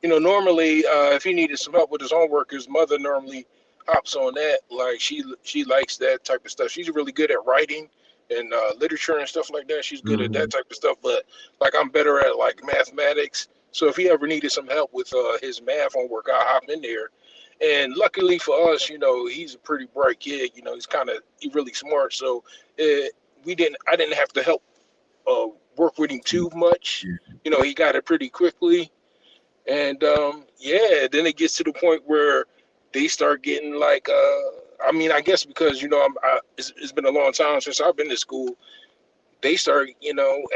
Normally, if he needed some help with his homework, his mother normally hops on that. Like she likes that type of stuff. She's really good at writing and literature and stuff like that. She's good at that type of stuff. But like I'm better at like mathematics. So if he ever needed some help with his math homework, I'll hop in there. And luckily for us, he's a pretty bright kid. He's really smart. So I didn't have to help work with him too much. He got it pretty quickly. And then it gets to the point where they start getting like, I guess because it's been a long time since I've been to school. They start,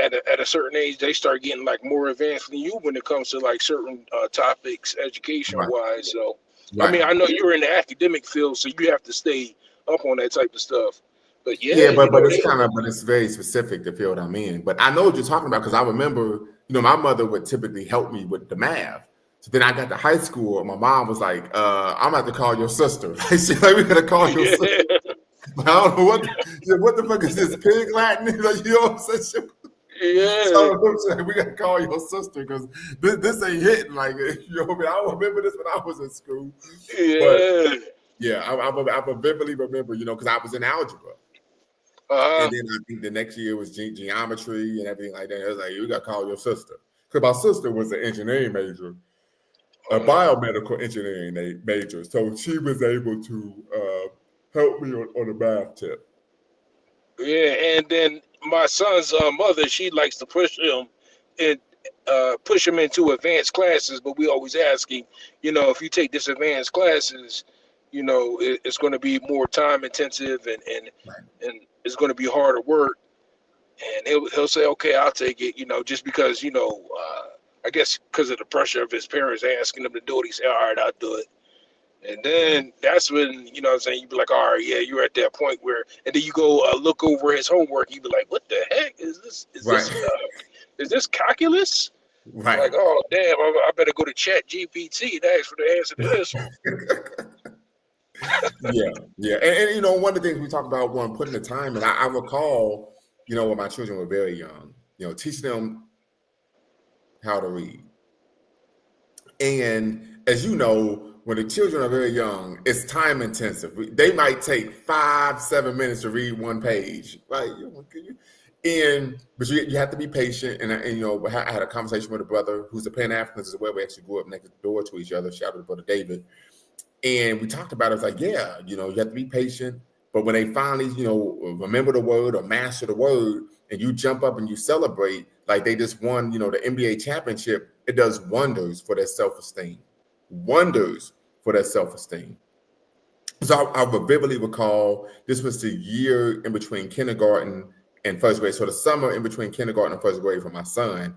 at a certain age, they start getting like more advanced than you when it comes to like certain topics, education wise. So, Right. I know you're in the academic field, so you have to stay up on that type of stuff. But but it's very specific, the field I'm in. But I know what you're talking about because I remember, my mother would typically help me with the math. So then I got to high school, and my mom was like, "I'm about to call your sister." She's like, "We gotta call your sister." I don't know what the fuck is this, pig Latin? You know what I'm saying? So we gotta call your sister because this ain't hitting like it. I remember this when I was in school. But I vividly remember, because I was in algebra. And then I think the next year was geometry and everything like that. It was like, you got to call your sister. Because my sister was an engineering major, a biomedical engineering major. So she was able to help me on the math tip. Yeah, and then my son's mother, she likes to push him into advanced classes, but we always ask him, if you take this advanced classes, it's going to be more time intensive and it's going to be harder work. And he'll say, okay, I'll take it, just because, I guess because of the pressure of his parents asking him to do it, he said, all right, I'll do it. And then that's when, you be like, all right, yeah, you're at that point where, and then you go look over his homework, you be like, what the heck is this? Is this calculus? Right. Like, oh, damn, I better go to Chat GPT and ask for the answer to this one. Yeah. And one of the things we talk about when putting the time in, I recall, when my children were very young, teaching them how to read. And as you know, when the children are very young, it's time intensive. They might take 5-7 minutes to read one page, right? But you have to be patient. And I had a conversation with a brother who's a Pan-African as well. We actually grew up next door to each other. Shout out to Brother David. And we talked about it. It's like, you have to be patient. But when they finally, remember the word or master the word, and you jump up and you celebrate like they just won, the NBA championship, it does wonders for their self-esteem. Wonders for their self-esteem. So I vividly recall this was the year in between kindergarten and first grade. So the summer in between kindergarten and first grade for my son.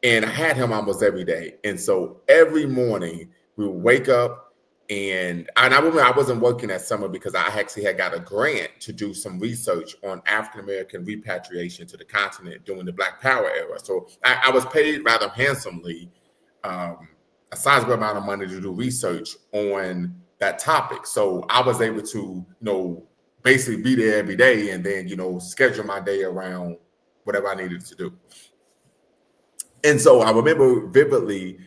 And I had him almost every day. And so every morning we would wake up, and I remember I wasn't working that summer because I actually had got a grant to do some research on African-American repatriation to the continent during the Black Power era. So I was paid rather handsomely, a sizable amount of money to do research on that topic. So I was able to, basically be there every day and then, schedule my day around whatever I needed to do. And so I remember vividly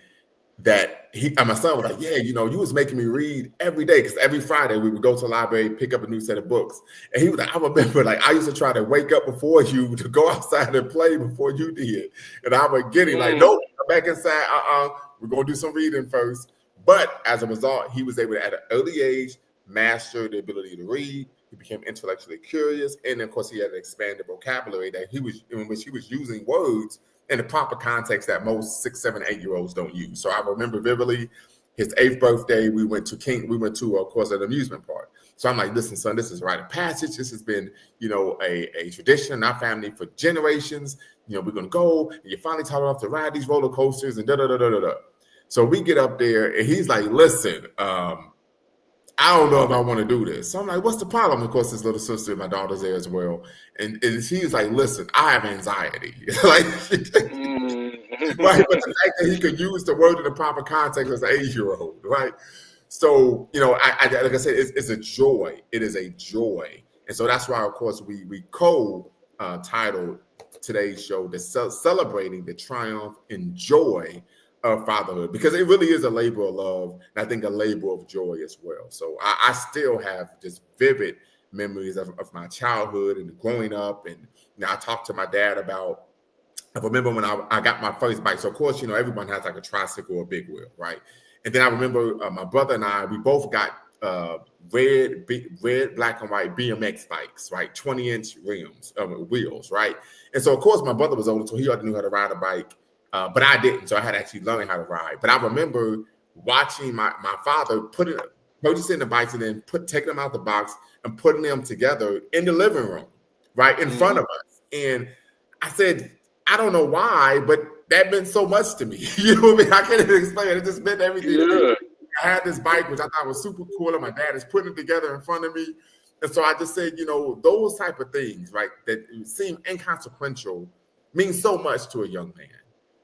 that my son was like, yeah, you was making me read every day, because every Friday we would go to the library, pick up a new set of books. And he was like, I remember, like, I used to try to wake up before you to go outside and play before you did. And I would get him like, no, back inside. We're gonna do some reading first. But as a result, he was able to, at an early age, master the ability to read. He became intellectually curious, and of course, he had an expanded vocabulary that in which he was using words in the proper context that most 6, 7, 8-year-olds don't use. So I remember vividly his 8th birthday. We went to, of course, an amusement park. So I'm like, listen, son, this is a rite of passage. This has been, a tradition in our family for generations. We're going to go, and you finally taught off to ride these roller coasters and da-da-da-da-da-da. So we get up there, and he's like, listen, I don't know if I want to do this. So I'm like, what's the problem? Of course, his little sister, my daughter's there as well. And he's like, listen, I have anxiety. Like, right? But the fact that he could use the word in the proper context as an 8-year-old, right? So, like I said, it's a joy. It is a joy. And so that's why, of course, we titled today's show, Celebrating the Triumph and Joy of Fatherhood, because it really is a labor of love, and I think a labor of joy as well. So I still have just vivid memories of my childhood and growing up. And I talked to my dad about, I remember when I got my first bike. So of course, everyone has like a tricycle or a big wheel, right? And then I remember my brother and I, we both got red, black and white BMX bikes, right? 20-inch wheels, right? And so of course my brother was older, so he already knew how to ride a bike. But I didn't, so I had to actually learn how to ride. But I remember watching my father purchasing the bikes and then taking them out the box and putting them together in the living room, right, in front of us. And I said, I don't know why, but that meant so much to me. You know what I mean? I can't even explain it. It just meant everything to me. I had this bike, which I thought was super cool, and my dad is putting it together in front of me. And so I just said, those type of things, right, that seem inconsequential mean so much to a young man.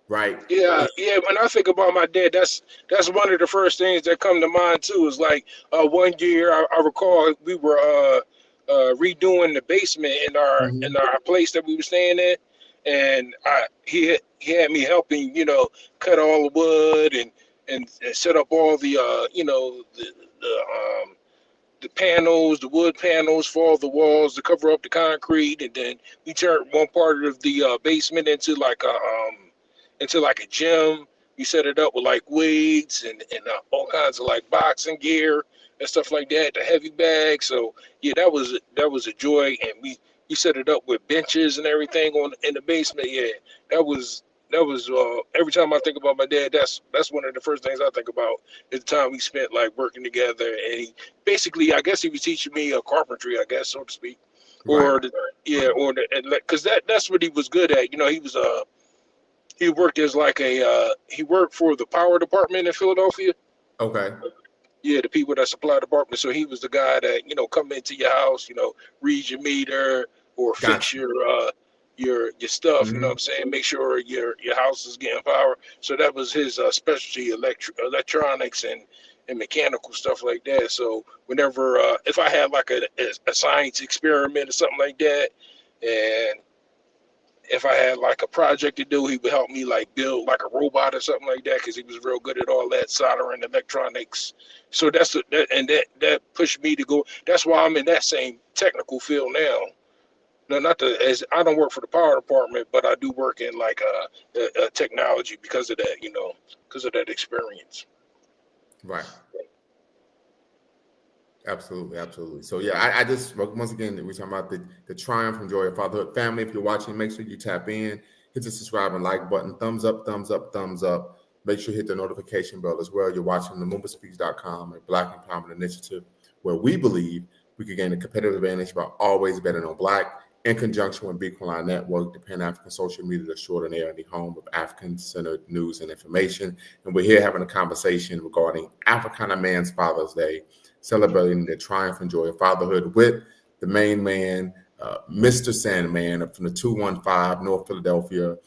Right. Yeah. When I think about my dad, that's one of the first things that come to mind too. Is like one year I recall we were redoing the basement in our place that we were staying in, and he had me helping, cut all the wood and set up all the the panels, the wood panels for all the walls to cover up the concrete, and then we turned one part of the basement into like a gym. We set it up with like weights and all kinds of like boxing gear and stuff like that, the heavy bags. So yeah, that was a joy. And we set it up with benches and everything in the basement. Yeah, that was every time I think about my dad, that's one of the first things I think about is the time we spent like working together. And he basically, I guess he was teaching me carpentry, I guess, so to speak. Right. Because that's what he was good at. He worked as he worked for the power department in Philadelphia. Okay. Yeah, the people that supply the department. So he was the guy that, come into your house, read your meter or fix your stuff, you know what I'm saying? Make sure your house is getting power. So that was his specialty, electronics and mechanical stuff like that. So whenever, if I had like a science experiment or something like that, and if I had like a project to do, he would help me like build like a robot or something like that, because he was real good at all that soldering, electronics. So that pushed me to go. That's why I'm in that same technical field now. No, as I don't work for the power department, but I do work in like a technology because of that, because of that experience. Right. Absolutely. So yeah, I just, once again, we're talking about the triumph and joy of fatherhood. Family, if you're watching, make sure you tap in, hit the subscribe and like button, thumbs up. Make sure you hit the notification bell as well. You're watching themovamentspeaks.com, a Black Empowerment Initiative, where we believe we can gain a competitive advantage by always betting on Black, in conjunction with Big Line Network, the Pan-African social media that's short and air in the home of African-centered news and information. And we're here having a conversation regarding Africana Man's Father's Day, celebrating the triumph and joy of fatherhood with the main man, Mr. Sandman from the 215 North Philadelphia,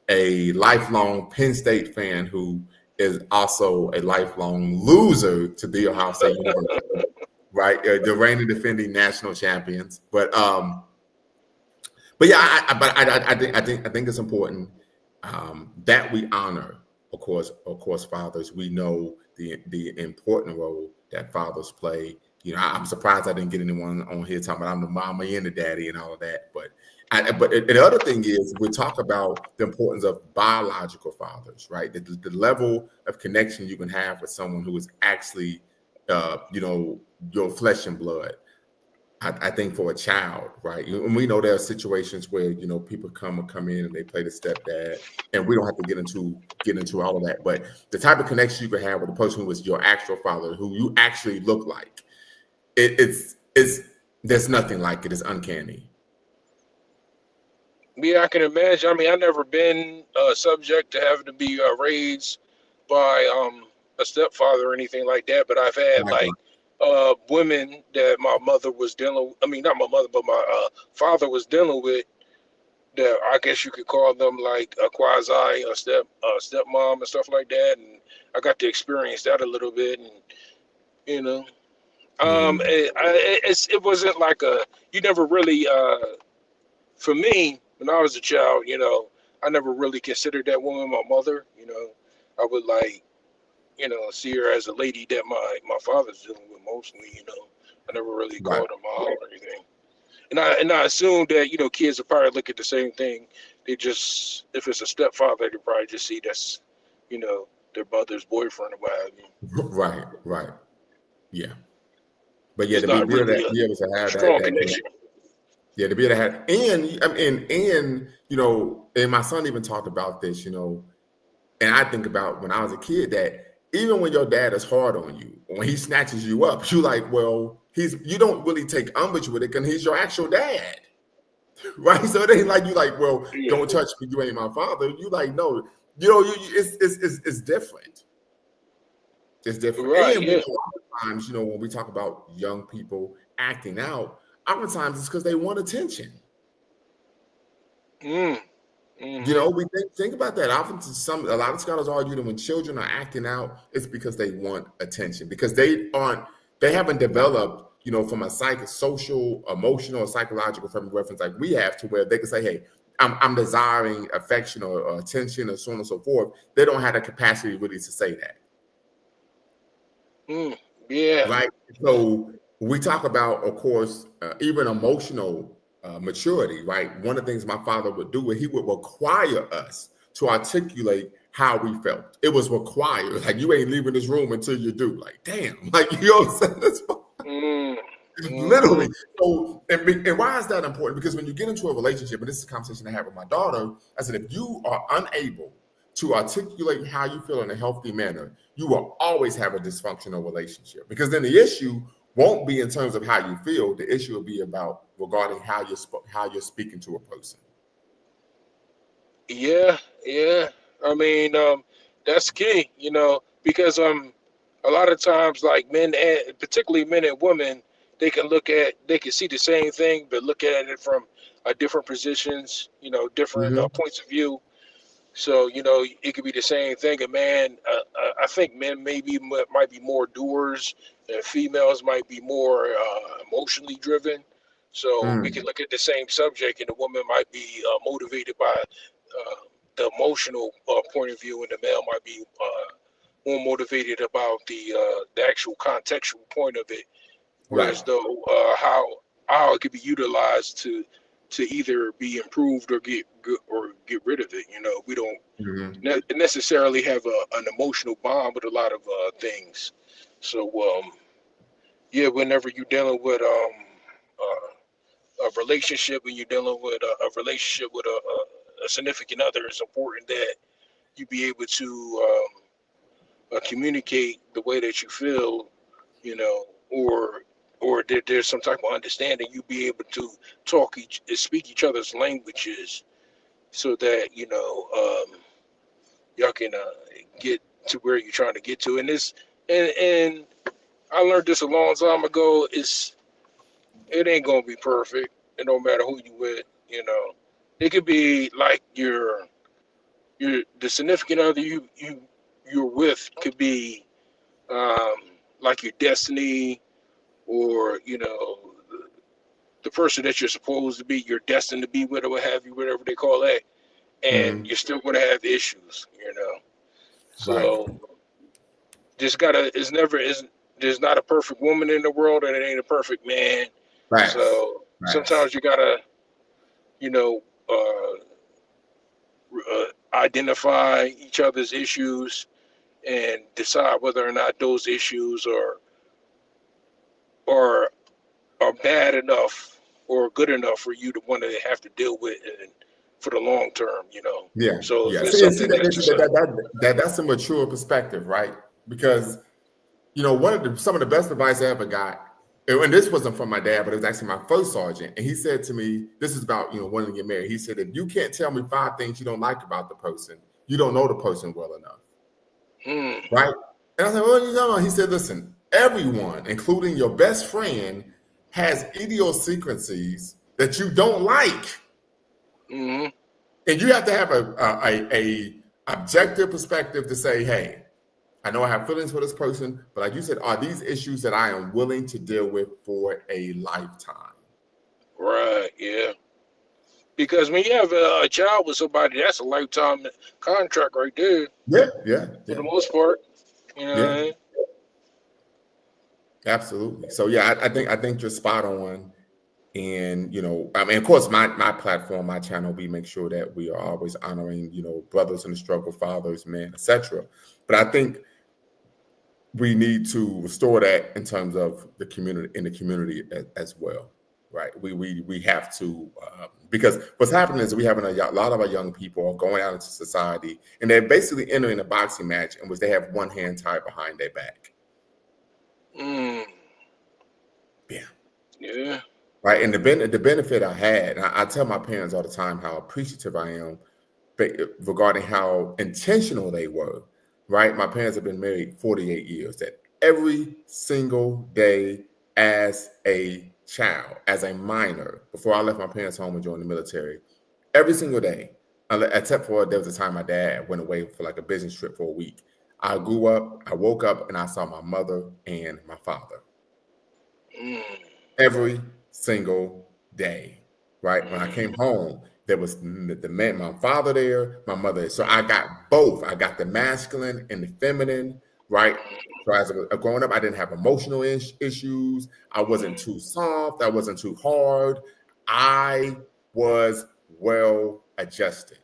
a lifelong Penn State fan who is also a lifelong loser to the Ohio State University, right? The reigning defending national champions. But yeah, I think it's important that we honor, of course, fathers. We know the important role that fathers play. I'm surprised I didn't get anyone on here talking about I'm the mama and the daddy and all of that. But But the other thing is, we talk about the importance of biological fathers, right? The level of connection you can have with someone who is actually, your flesh and blood. I think for a child, right? And we know there are situations where people come in and they play the stepdad, and we don't have to get into all of that. But the type of connection you can have with a person who is your actual father, who you actually look like, it's there's nothing like it. It's uncanny. Yeah, I can imagine. I mean, I've never been subject to having to be raised by a stepfather or anything like that, but I've had Right. women that my mother was dealing. I mean, not my mother, but my father was dealing with. That I guess you could call them like a quasi a stepmom and stuff like that, and I got to experience that a little bit, and you know, Mhm. it wasn't like you never really for me, when I was a child, I never really considered that woman my mother. I would see her as a lady that my father's dealing with mostly. I never really Right. called her mom or anything. And I assume that kids will probably look at the same thing. They just, if it's a stepfather, they probably just see that's you know their mother's boyfriend or what have you. Right. Yeah. But yeah, It's to be not able really to be able to a have strong that connection. connection. Yeah, to be able to have, and I mean, and my son even talked about this, and I think about when I was a kid that even when your dad is hard on you, when he snatches you up, you like, well, you don't really take umbrage with it because he's your actual dad, right? So it ain't like you like, well, Yeah. don't touch me, you ain't my father. You like, no, it's different. It's different. Right. And we Yeah. know oftentimes, when we talk about young people acting out, oftentimes it's because they want attention. Mm. Mm-hmm. We think about that. Often, a lot of scholars argue that when children are acting out, it's because they want attention, because they haven't developed, from a social, emotional, or psychological frame of reference like we have, to where they can say, "Hey, I'm desiring affection or attention," or so on and so forth. They don't have the capacity really to say that. Mm. Yeah. Right. So we talk about, of course, even emotional maturity, right? One of the things my father would do is he would require us to articulate how we felt. It was required. Like, you ain't leaving this room until you do. Like, damn. Like, you know what I'm saying? Mm. Literally. Mm-hmm. So, and why is that important? Because when you get into a relationship, and this is a conversation I have with my daughter, I said, if you are unable to articulate how you feel in a healthy manner, you will always have a dysfunctional relationship. Because then the issue won't be in terms of how you feel. The issue will be about regarding how you're speaking to a person. Yeah. Yeah. I mean, that's key. Because a lot of times, like men, and particularly men and women, they can see the same thing, but look at it from different positions. Different Mm-hmm. points of view. So it could be the same thing. A man, I think men might be more doers, and females might be more emotionally driven. So we can Mm. look at the same subject, and the woman might be motivated by the emotional point of view, and the male might be more motivated about the actual contextual point of it. Right. Whereas though how it could be utilized to either be improved or get rid of it. We don't Mm-hmm. necessarily have an emotional bond with a lot of things. So yeah, whenever you're dealing with a relationship, and you're dealing with a relationship with a significant other, it's important that you be able to communicate the way that you feel, or that there's some type of understanding. You be able to speak each other's languages, so that y'all can get to where you're trying to get to. And I learned this a long time ago. It ain't gonna be perfect. It don't matter who you with. It could be like the significant other you're with could be um, like your destiny, or the person that you're supposed to be, you're destined to be with, or what have you, whatever they call that. And Mm-hmm. you're still gonna have issues. Right. So just gotta it's never is there's not a perfect woman in the world, and it ain't a perfect man. Facts. So Facts. sometimes you gotta you know, identify each other's issues and decide whether or not those issues are are bad enough or good enough for you to want to have to deal with and for the long term, Yeah, So if yeah. it's See, something that's just like, that's a mature perspective, right? Because some of the best advice I ever got, and this wasn't from my dad, but it was actually my first sergeant, and he said to me, "This is about wanting to get married." He said, "If you can't tell me 5 things you don't like about the person, you don't know the person well enough." Right? And I said, "Well, He said, "Listen, everyone, including your best friend, has idiosyncrasies that you don't like." mm-hmm. And you have to have a objective perspective to say, hey, I know I have feelings for this person, but like you said, are these issues that I am willing to deal with for a lifetime? Right, yeah. Because when you have a child with somebody, that's a lifetime contract right there. Yeah, yeah, For the yeah, most part, you know what I yeah, mean? absolutely. So yeah, I think you're spot on. And I mean, of course, my platform, my channel, we make sure that we are always honoring, brothers in the struggle, fathers, men, etc. But I think we need to restore that in terms of the community as well, right? We have to because what's happening is we having a lot of our young people are going out into society and they're basically entering a boxing match in which they have one hand tied behind their back. Yeah. Yeah. Right. And the benefit I had, and I tell my parents all the time how appreciative I am regarding how intentional they were. Right. My parents have been married 48 years. That every single day as a child, as a minor, before I left my parents' home and joined the military, every single day, except for there was a time my dad went away for like a business trip for a week. I grew up, I woke up and I saw my mother and my father every single day, right? When I came home, there was the man, my father there, my mother. So I got both. I got the masculine and the feminine, right? So as I was growing up, I didn't have emotional issues. I wasn't too soft. I wasn't too hard. I was well adjusted.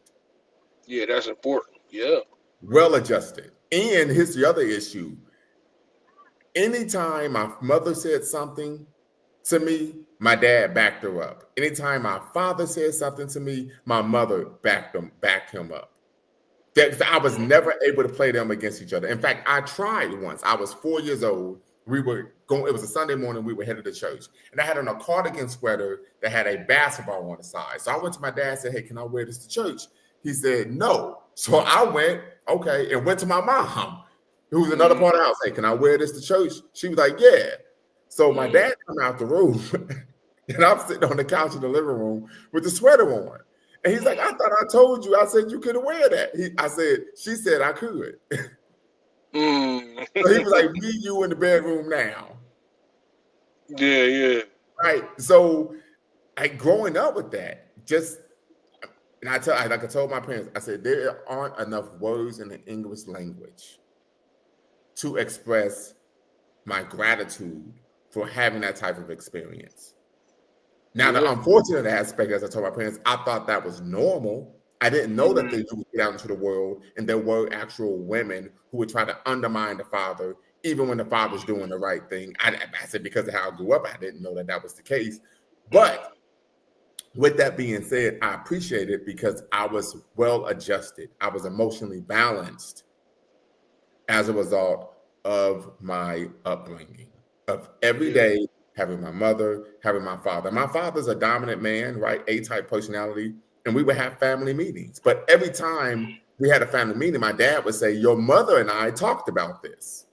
Yeah, that's important. Yeah. Well adjusted. And here's the other issue. Anytime my mother said something to me, my dad backed her up. Anytime my father said something to me, my mother backed him up. I was never able to play them against each other. In fact, I tried once. I was 4 years old. We were going, it was a Sunday morning, we were headed to church. And I had on a cardigan sweater that had a basketball on the side. So I went to my dad and said, hey, can I wear this to church? He said, no. So I went, okay, and went to my mom, who was another part of the house. Hey, can I wear this to church? She was like, yeah. So my dad come out the room, and I'm sitting on the couch in the living room with the sweater on. And he's like, I thought I told you. I said, you couldn't wear that. I said, she said I could. So he was like, me, you in the bedroom now. Yeah, yeah. Right. So growing up with that, and like I told my parents, I said, there aren't enough words in the English language to express my gratitude for having that type of experience. Now, the unfortunate aspect, as I told my parents, I thought that was normal. I didn't know that they would get out into the world and there were actual women who would try to undermine the father, even when the father's doing the right thing. I said, because of how I grew up, I didn't know that was the case. But with that being said, I appreciate it because I was well adjusted. I was emotionally balanced as a result of my upbringing, of every day having my mother, having my father. My father's a dominant man, right? A-type personality. And we would have family meetings. But every time we had a family meeting, my dad would say, your mother and I talked about this.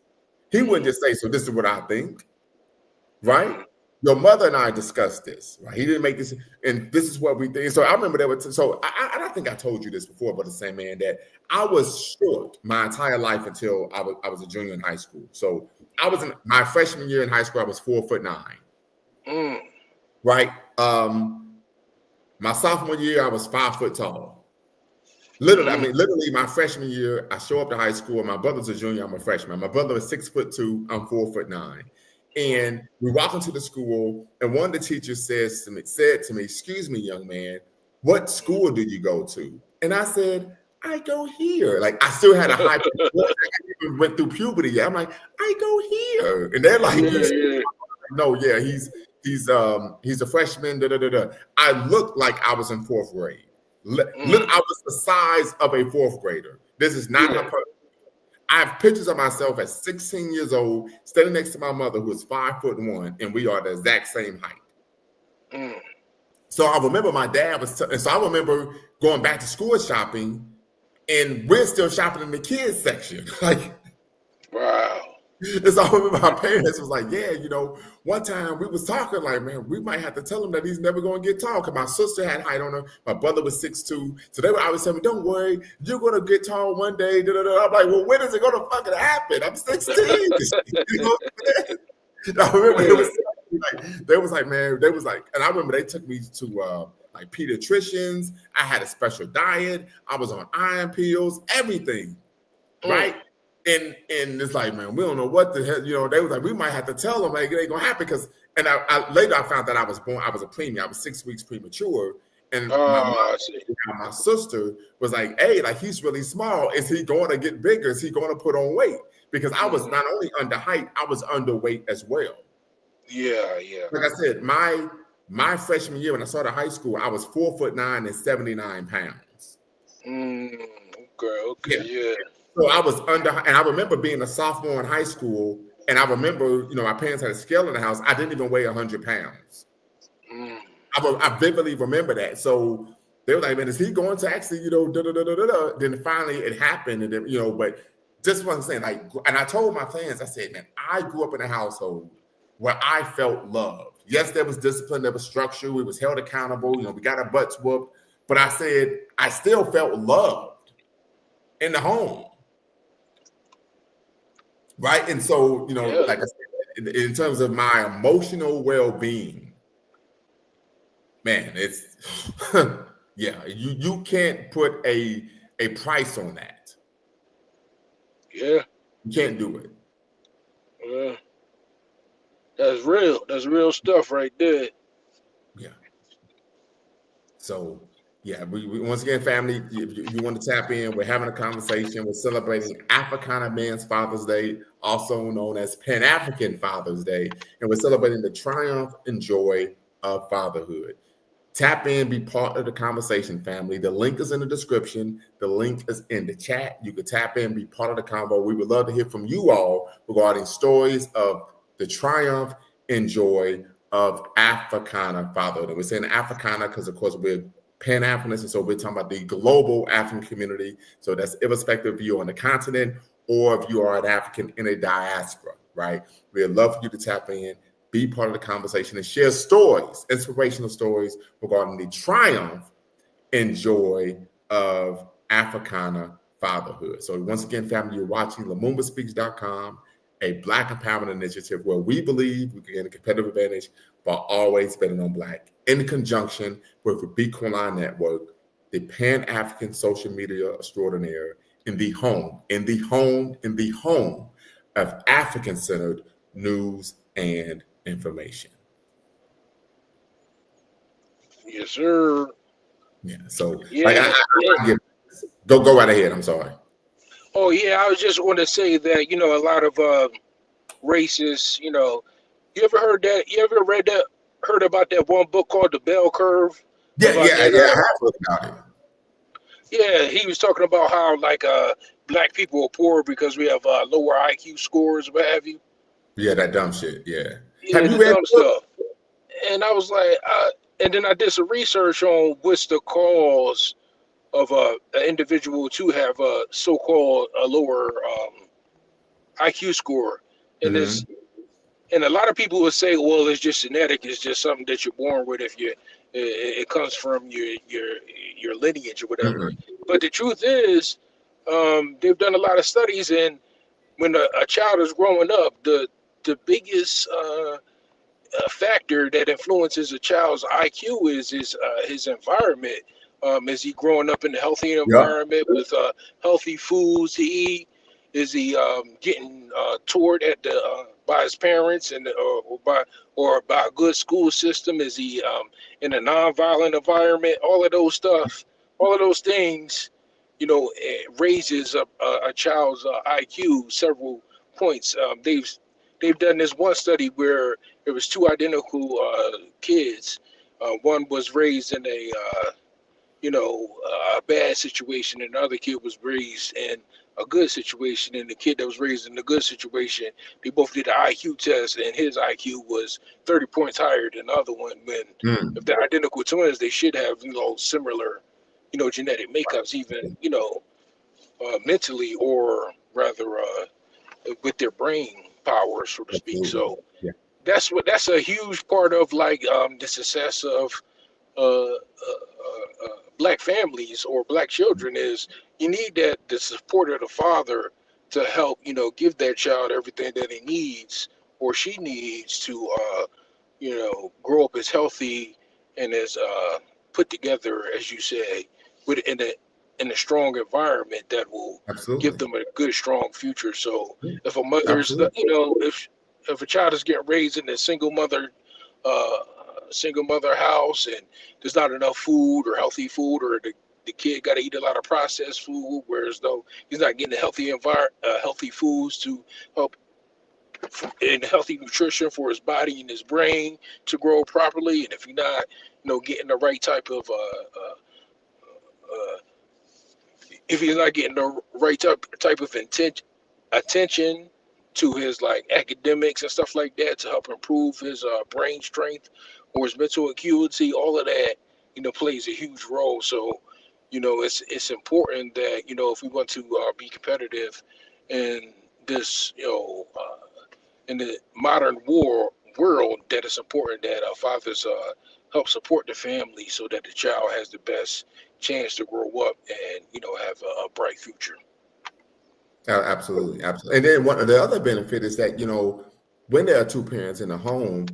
He wouldn't just say, so this is what I think, right? Your mother and I discussed this, right? He didn't make this, and this is what we think. So I remember I don't think I told you this before, but the same man that I was short my entire life until I was a junior in high school. So I was in my freshman year in high school, I was 4'9", right? My sophomore year, I was 5 foot tall. Literally, my freshman year, I show up to high school. My brother's a junior, I'm a freshman. My brother is 6'2", I'm 4'9". And we walk into the school, and one of the teachers said to me, excuse me, young man, what school did you go to? And I said, I go here. Like, I still had a high voice. I even went through puberty. Yeah, I'm like, I go here. And they're like, no, yeah, he's a freshman. Da, da, da, da. I looked like I was in 4th grade. Look, I was the size of a 4th grader. This is not how. I have pictures of myself at 16 years old, standing next to my mother, who is 5'1", and we are the exact same height. So I remember my dad was. So I remember going back to school shopping, and we're still shopping in the kids section. Like, wow. And so I remember my parents was like, yeah, one time we was talking like, man, we might have to tell him that he's never going to get tall, because my sister had height on her. My brother was 6'2". So they would always tell me, don't worry, you're going to get tall one day. Da, da, da. I'm like, well, when is it going to fucking happen? I'm 16. I remember it was like, they was like, and I remember they took me to like pediatricians. I had a special diet. I was on iron pills, everything, right? And it's like, man, we don't know what the hell, they was like, we might have to tell them, like, it ain't gonna happen, because, and I later I found that I was a preemie. I was 6 weeks premature, and my sister was like, hey, like, he's really small. Is he going to get bigger? Is he going to put on weight? Because I was not only under height, I was underweight as well. Yeah. Like I said, my freshman year when I started high school, I was 4'9" and 79 pounds. Okay, yeah. So I was under, and I remember being a sophomore in high school, and I remember, my parents had a scale in the house. I didn't even weigh 100 pounds. I vividly remember that. So they were like, man, is he going to actually, da-da-da-da-da-da? Then finally it happened, and then, but just what I'm saying, like, and I told my fans, I said, man, I grew up in a household where I felt loved. Yes, there was discipline, there was structure, we was held accountable, we got our butts whooped, but I said, I still felt loved in the home. Right. And so, like I said, in terms of my emotional well-being, man, it's you can't put a price on that. Yeah. You can't do it. Yeah. That's real. That's real stuff right there. Yeah. So yeah, we once again, family, you want to tap in, we're having a conversation. We're celebrating Africana Men's Father's Day, also known as Pan-African Father's Day. And we're celebrating the triumph and joy of fatherhood. Tap in, be part of the conversation, family. The link is in the description. The link is in the chat. You can tap in, be part of the convo. We would love to hear from you all regarding stories of the triumph and joy of Africana fatherhood. And we're saying Africana because, of course, we're Pan-Africanists, and so we're talking about the global African community. So that's irrespective if you're on the continent or if you are an African in a diaspora, right? We'd love for you to tap in, be part of the conversation, and share stories, inspirational stories regarding the triumph and joy of Africana fatherhood. So once again, family, you're watching LumumbaSpeaks.com, a Black empowerment initiative where we believe we can gain a competitive advantage by always betting on Black, in conjunction with the Beat Online Network, the Pan-African social media extraordinaire, in the home of African-centered news and information. Yes, sir. Yeah. So, go right ahead. I'm sorry. Oh yeah, I was just going to say that a lot of racists. You ever heard that? You ever heard about that one book called The Bell Curve? Yeah. I have heard about it. Yeah, he was talking about how Black people are poor because we have lower IQ scores, what have you. Yeah, that dumb shit. Yeah. Have you read dumb stuff? And I was like, and then I did some research on what's the cause of an individual to have a so-called lower IQ score, and and a lot of people would say, well, it's just genetic. It's just something that you're born with. If it comes from your lineage or whatever. But the truth is, they've done a lot of studies, and when a child is growing up, the biggest factor that influences a child's IQ is his environment. Is he growing up in a healthy environment with healthy foods to eat? Is he getting toured at the by his parents and or by a good school system? Is he in a nonviolent environment? All of those stuff, all of those things, it raises a child's IQ several points. They've done this one study where it was two identical kids. One was raised in a bad situation, and the other kid was raised in a good situation. And the kid that was raised in a good situation, they both did an IQ test, and his IQ was 30 points higher than the other one. When if they're identical twins, they should have similar, genetic makeups, even mentally, or rather with their brain power, so to speak. So Yeah. that's a huge part of the success of black families or black children. Is you need the support of the father to help give that child everything that he needs or she needs to grow up as healthy and as put together, as you say, with in a strong environment that will give Absolutely. them a good, strong future. So Yeah. if a mother's, Absolutely. if a child is getting raised in a uh, single mother house, and there's not enough food or healthy food, or the kid got to eat a lot of processed food, whereas though he's not getting healthy foods to help and healthy nutrition for his body and his brain to grow properly, and if you're not, getting the right type of uh, if he's not getting the right type of attention to his academics and stuff like that to help improve his brain strength or his mental acuity, all of that plays a huge role. So it's important that if we want to be competitive in this in the modern world, that it's important that fathers help support the family so that the child has the best chance to grow up and have a bright future. Absolutely. Absolutely. And then one of the other benefit is that, when there are two parents in the home,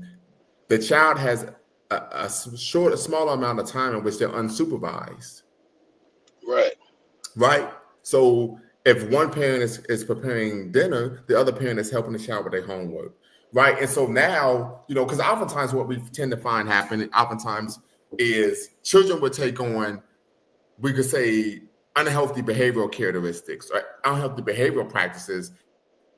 the child has a small amount of time in which they're unsupervised. Right. Right. So if one parent is preparing dinner, the other parent is helping the child with their homework. Right. And so now, because oftentimes what we tend to find happening, oftentimes is children would take on, we could say, unhealthy behavioral characteristics or unhealthy behavioral practices,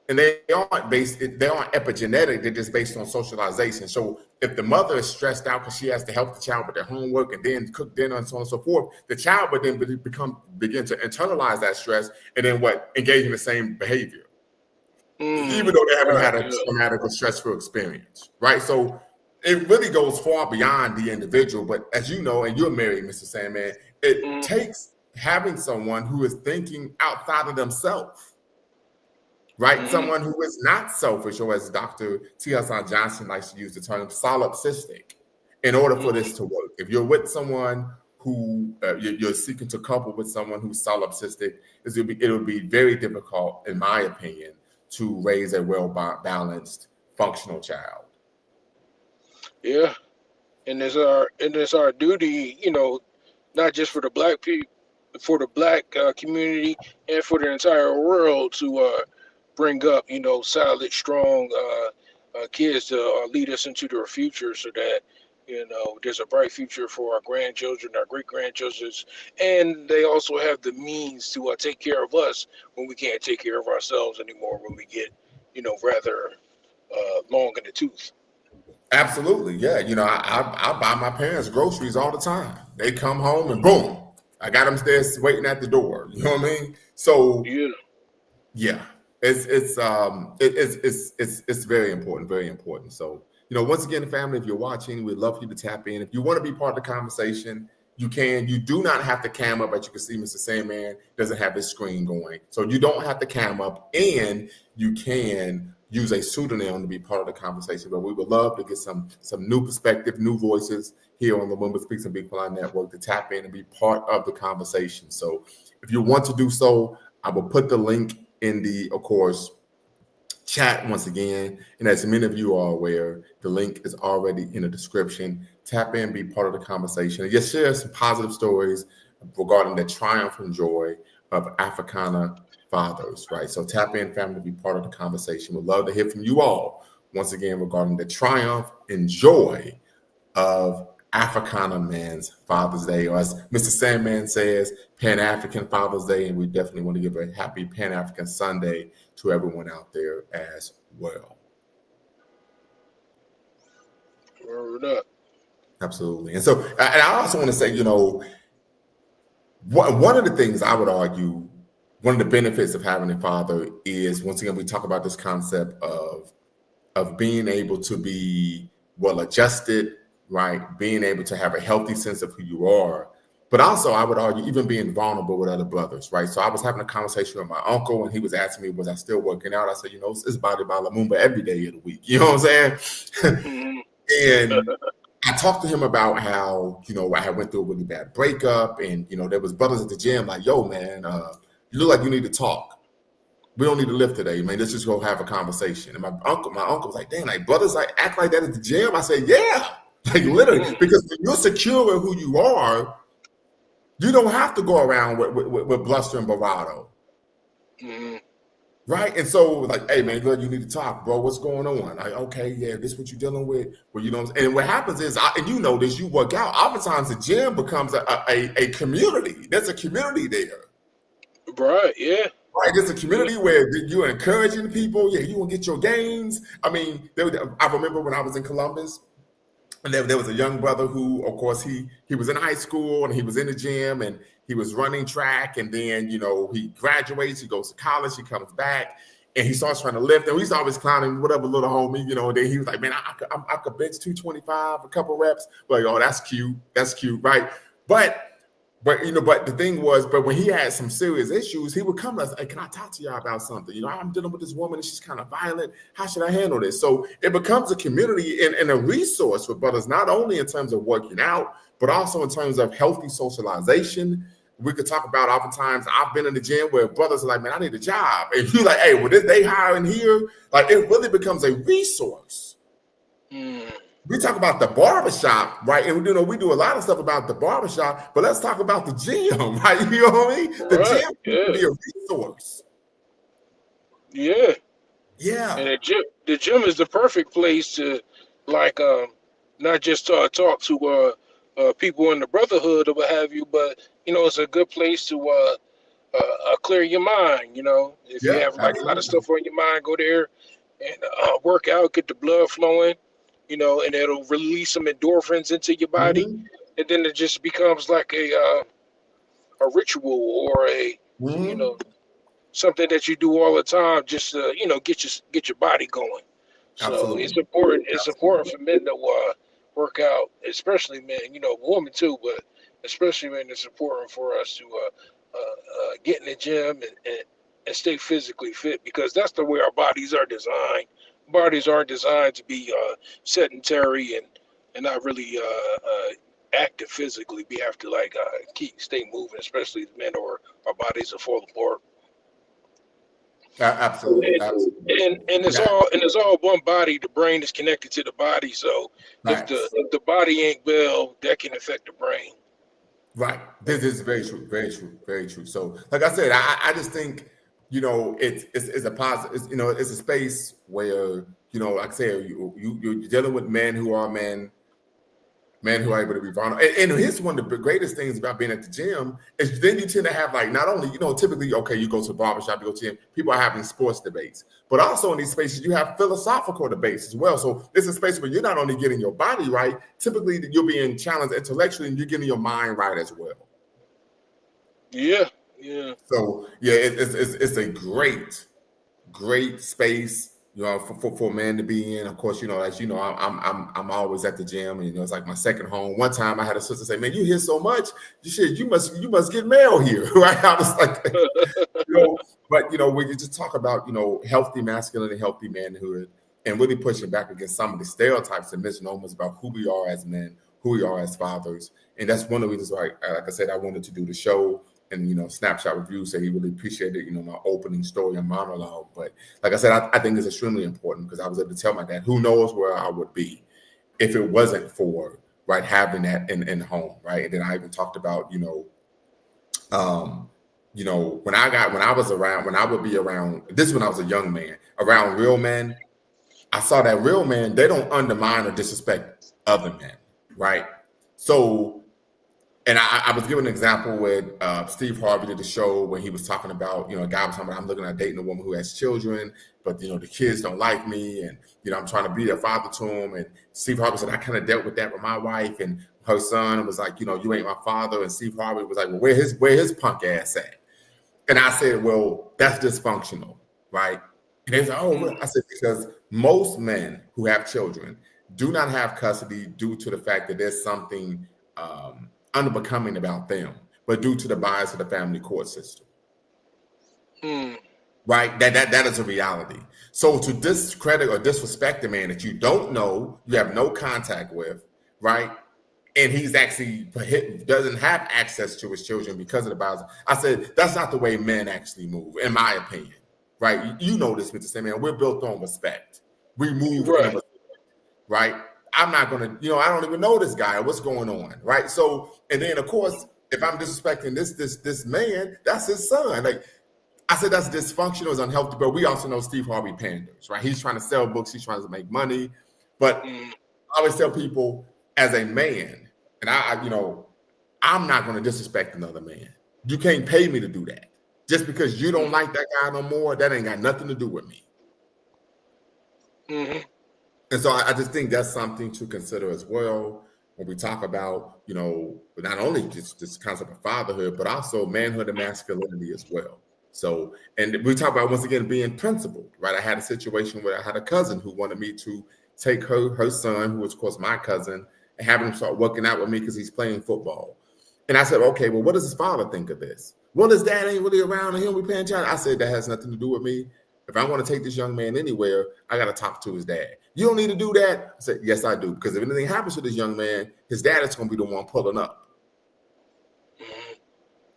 and they aren't epigenetic. They're just based on socialization. So if the mother is stressed out because she has to help the child with their homework and then cook dinner and so on and so forth, the child would then begin to internalize that stress and then engage in the same behavior, even though they haven't Right. had a traumatic or stressful experience, right? So it really goes far beyond the individual. But as you know, and you're married, Mr. Sandman, it takes having someone who is thinking outside of themselves, right? Someone who is not selfish, or as Dr. T. Hassan Johnson likes to use the term, solipsistic, in order for this to work. If you're with someone who you're seeking to couple with someone who's solipsistic, it'll be very difficult, in my opinion, to raise a well-balanced, functional child. Yeah. And it's our duty, not just for the black people, for the black community, and for the entire world to bring up, solid, strong kids to lead us into their future, so that there's a bright future for our grandchildren, our great grandchildren, and they also have the means to take care of us when we can't take care of ourselves anymore, when we get, rather long in the tooth. Absolutely, yeah. I buy my parents groceries all the time. They come home and boom, I got them there waiting at the door. You know what I mean? So Yeah. yeah, it's very important, very important. So once again, family, if you're watching, we'd love for you to tap in. If you want to be part of the conversation, you can. You do not have to cam up, as you can see, Mr. Sandman doesn't have his screen going, so you don't have to cam up, and you can use a pseudonym to be part of the conversation. But we would love to get some new perspective, new voices here on the Women Speaks and Big Fly Network to tap in and be part of the conversation. So if you want to do so, I will put the link in the, of course, chat once again. And as many of you are aware, the link is already in the description. Tap in, be part of the conversation, and just share some positive stories regarding the triumph and joy of Africana fathers, right? So tap in, family, be part of the conversation. We'd love to hear from you all once again regarding the triumph and joy of Africana Men's Father's Day, or as Mr. Sandman says, Pan-African Father's Day, and we definitely want to give a happy Pan-African Sunday to everyone out there as well. Word up. Absolutely. And so, and I also want to say, one of the things I would argue, one of the benefits of having a father is, once again, we talk about this concept of being able to be well adjusted, right? Being able to have a healthy sense of who you are, but also I would argue even being vulnerable with other brothers, right? So I was having a conversation with my uncle, and he was asking me, was I still working out? I said, it's Body by Lumumba every day of the week. You know what I'm saying? And I talked to him about how, I had went through a really bad breakup, and, there was brothers at the gym like, yo, man, you look like you need to talk. We don't need to lift today, man. Let's just go have a conversation. And my uncle was like, dang, like brothers like act like that at the gym. I said, yeah, like literally, because when you're secure in who you are, you don't have to go around with bluster and bravado. Mm-hmm. Right. And so like, hey man, look, you need to talk, bro. What's going on? Like, okay, yeah, this is what you're dealing with. Well, and what happens is, and you know this, you work out. Oftentimes the gym becomes a community. There's a community there. Right, yeah. Right, there's a community where you're encouraging people. Yeah, you will get your gains. I mean, I remember when I was in Columbus, and there was a young brother who, of course, he was in high school and he was in the gym and he was running track. And then, he graduates, he goes to college, he comes back and he starts trying to lift. And he's always clowning whatever little homie, and then he was like, man, I could bench 225, a couple reps. Like, oh, that's cute, right? But the thing was, but when he had some serious issues, he would come to us, hey, can I talk to y'all about something? I'm dealing with this woman and she's kind of violent. How should I handle this? So it becomes a community and a resource for brothers, not only in terms of working out, but also in terms of healthy socialization. We could talk about oftentimes I've been in the gym where brothers are like, man, I need a job. And you're like, hey, well, they hiring here? Like, it really becomes a resource. We talk about the barbershop, right? And we do a lot of stuff about the barbershop, but let's talk about the gym, right? You know what I mean? The gym can be a resource. Yeah. Yeah. And the gym is the perfect place to, like, not just talk to people in the brotherhood or what have you, but it's a good place to clear your mind. If you have like a lot of stuff on your mind, go there and work out, get the blood flowing. And it'll release some endorphins into your body, and then it just becomes like a ritual or a something that you do all the time, just to get your body going. So Absolutely. it's important. It's important for men to work out, especially men. Women too, but especially men. It's important for us to get in the gym and stay physically fit, because that's the way our bodies are designed. Bodies aren't designed to be sedentary and not really active physically. We have to stay moving, especially the men, or our bodies will fall apart. Absolutely. And it's all one body. The brain is connected to the body. So if the body ain't well, that can affect the brain. Right. This is very true. Very true. Very true. So, like I said, I just think it's a positive. It's a space where like I said, you're dealing with men who are who are able to be vulnerable. And here's one of the greatest things about being at the gym is then you tend to have not only typically, okay, you go to a barbershop, you go to the gym, people are having sports debates, but also in these spaces you have philosophical debates as well. So it's a space where you're not only getting your body right, typically you're being challenged intellectually and you're getting your mind right as well. Yeah. Yeah. So yeah, it's a great space, for men to be in. Of course, as you know, I'm always at the gym, and it's like my second home. One time I had a sister say, "Man, you hear so much, you must get mail here," right? I was like, but we just talk about healthy masculinity, healthy manhood, and really pushing back against some of the stereotypes and misnomers about who we are as men, who we are as fathers, and that's one of the reasons why, like I said, I wanted to do the show. And Snapshot Review said he really appreciated my opening story and monologue. But like I said, I think it's extremely important, because I was able to tell my dad, who knows where I would be if it wasn't for having that in home, right? And then I even talked about you know, when I would be around, this is when I was a young man, around real men, I saw that real men, they don't undermine or disrespect other men, right? So, and I was giving an example with Steve Harvey did the show when he was talking about, you know, a guy was talking about, I'm looking at dating a woman who has children, but, you know, the kids don't like me. And, you know, I'm trying to be a father to them. And Steve Harvey said, I kind of dealt with that with my wife and her son was like, you know, you ain't my father. And Steve Harvey was like, well, where his punk ass at? And I said, well, that's dysfunctional, right? And they said, oh, I said, because most men who have children do not have custody due to the fact that there's something unbecoming about them, but due to the bias of the family court system. Right? That is a reality. So to discredit or disrespect a man that you don't know, you have no contact with, right? And he's actually doesn't have access to his children because of the bias. I said, that's not the way men actually move, in my opinion. Right? You know this, Mr. Sam, man. We're built on respect. We move in respect, right? I'm not gonna, you know, I don't even know this guy. What's going on, right? So, and then of course, if I'm disrespecting this man, that's his son. Like I said, that's dysfunctional, it's unhealthy. But we also know Steve Harvey panders, right? He's trying to sell books, he's trying to make money. But I always tell people, as a man, and I you know, I'm not gonna disrespect another man. You can't pay me to do that. Just because you don't like that guy no more, that ain't got nothing to do with me. And so I just think that's something to consider as well when we talk about, you know, not only just this concept of fatherhood, but also manhood and masculinity as well. So, and we talk about, once again, being principled, right? I had a situation where I had a cousin who wanted me to take her son, who was, of course, my cousin, and have him start working out with me because he's playing football. And I said, okay, well, what does his father think of this? Well, his dad ain't really around and he'll be paying child. I said, that has nothing to do with me. If I want to take this young man anywhere, I got to talk to his dad. You don't need to do that. I said, yes, I do. Because if anything happens to this young man, his dad is going to be the one pulling up.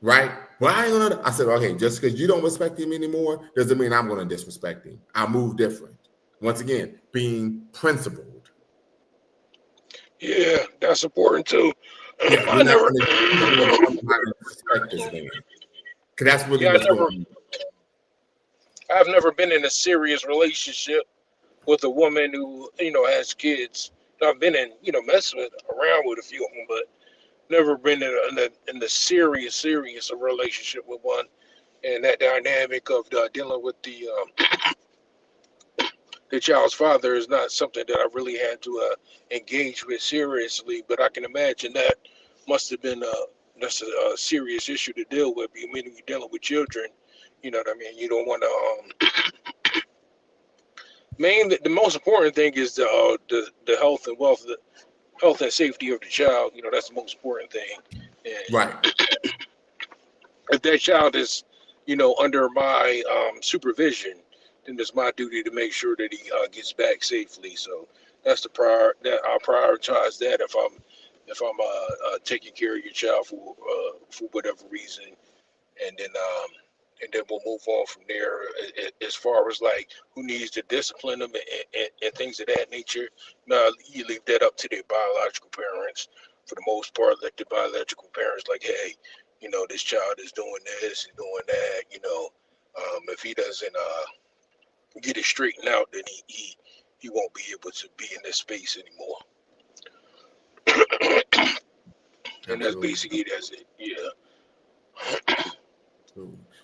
Right? Well, I ain't gonna. I said, okay, just because you don't respect him anymore doesn't mean I'm going to disrespect him. I move different. Once again, being principled. Yeah, that's important too. Yeah, I never. Respect this man. Because that's really what's going on. I've never been in a serious relationship with a woman who, you know, has kids. I've been in, you know, messing around with a few of them, but never been in a serious relationship with one. And that dynamic of dealing with the child's father is not something that I really had to engage with seriously. But I can imagine that must have been that's a serious issue to deal with. I mean, when you're dealing with children, you know what I mean. You don't want to. The most important thing is the health and wealth, the health and safety of the child. You know, that's the most important thing. And right. If that child is, you know, under my supervision, then it's my duty to make sure that he gets back safely. So that's that I'll prioritize that if I'm taking care of your child for whatever reason, and then we'll move on from there. As far as like who needs to discipline them and things of that nature, no, you leave that up to their biological parents. For the most part, let the biological parents like, hey, you know, this child is doing this, he's doing that. You know, if he doesn't get it straightened out, then he won't be able to be in this space anymore. And that's basically it. Yeah.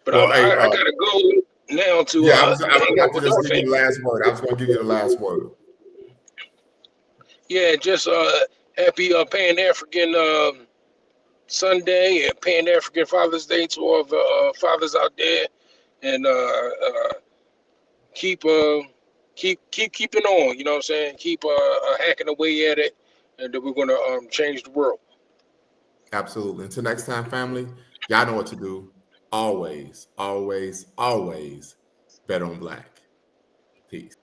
But well, I gotta go now to I was going to give you the last word. I was going to give you the last word. Yeah, just happy Pan African Sunday and Pan African Father's Day to all the fathers out there, and keep keeping on. You know what I'm saying? Keep hacking away at it, and then we're gonna change the world. Absolutely. Until next time, family. Y'all know what to do. Always, always, always bet on Black. Peace.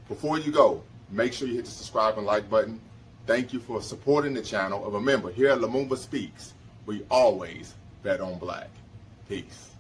Before you go, make sure you hit the subscribe and like button. Thank you for supporting the channel. And remember, here at Lumumba Speaks, we always bet on Black. Peace.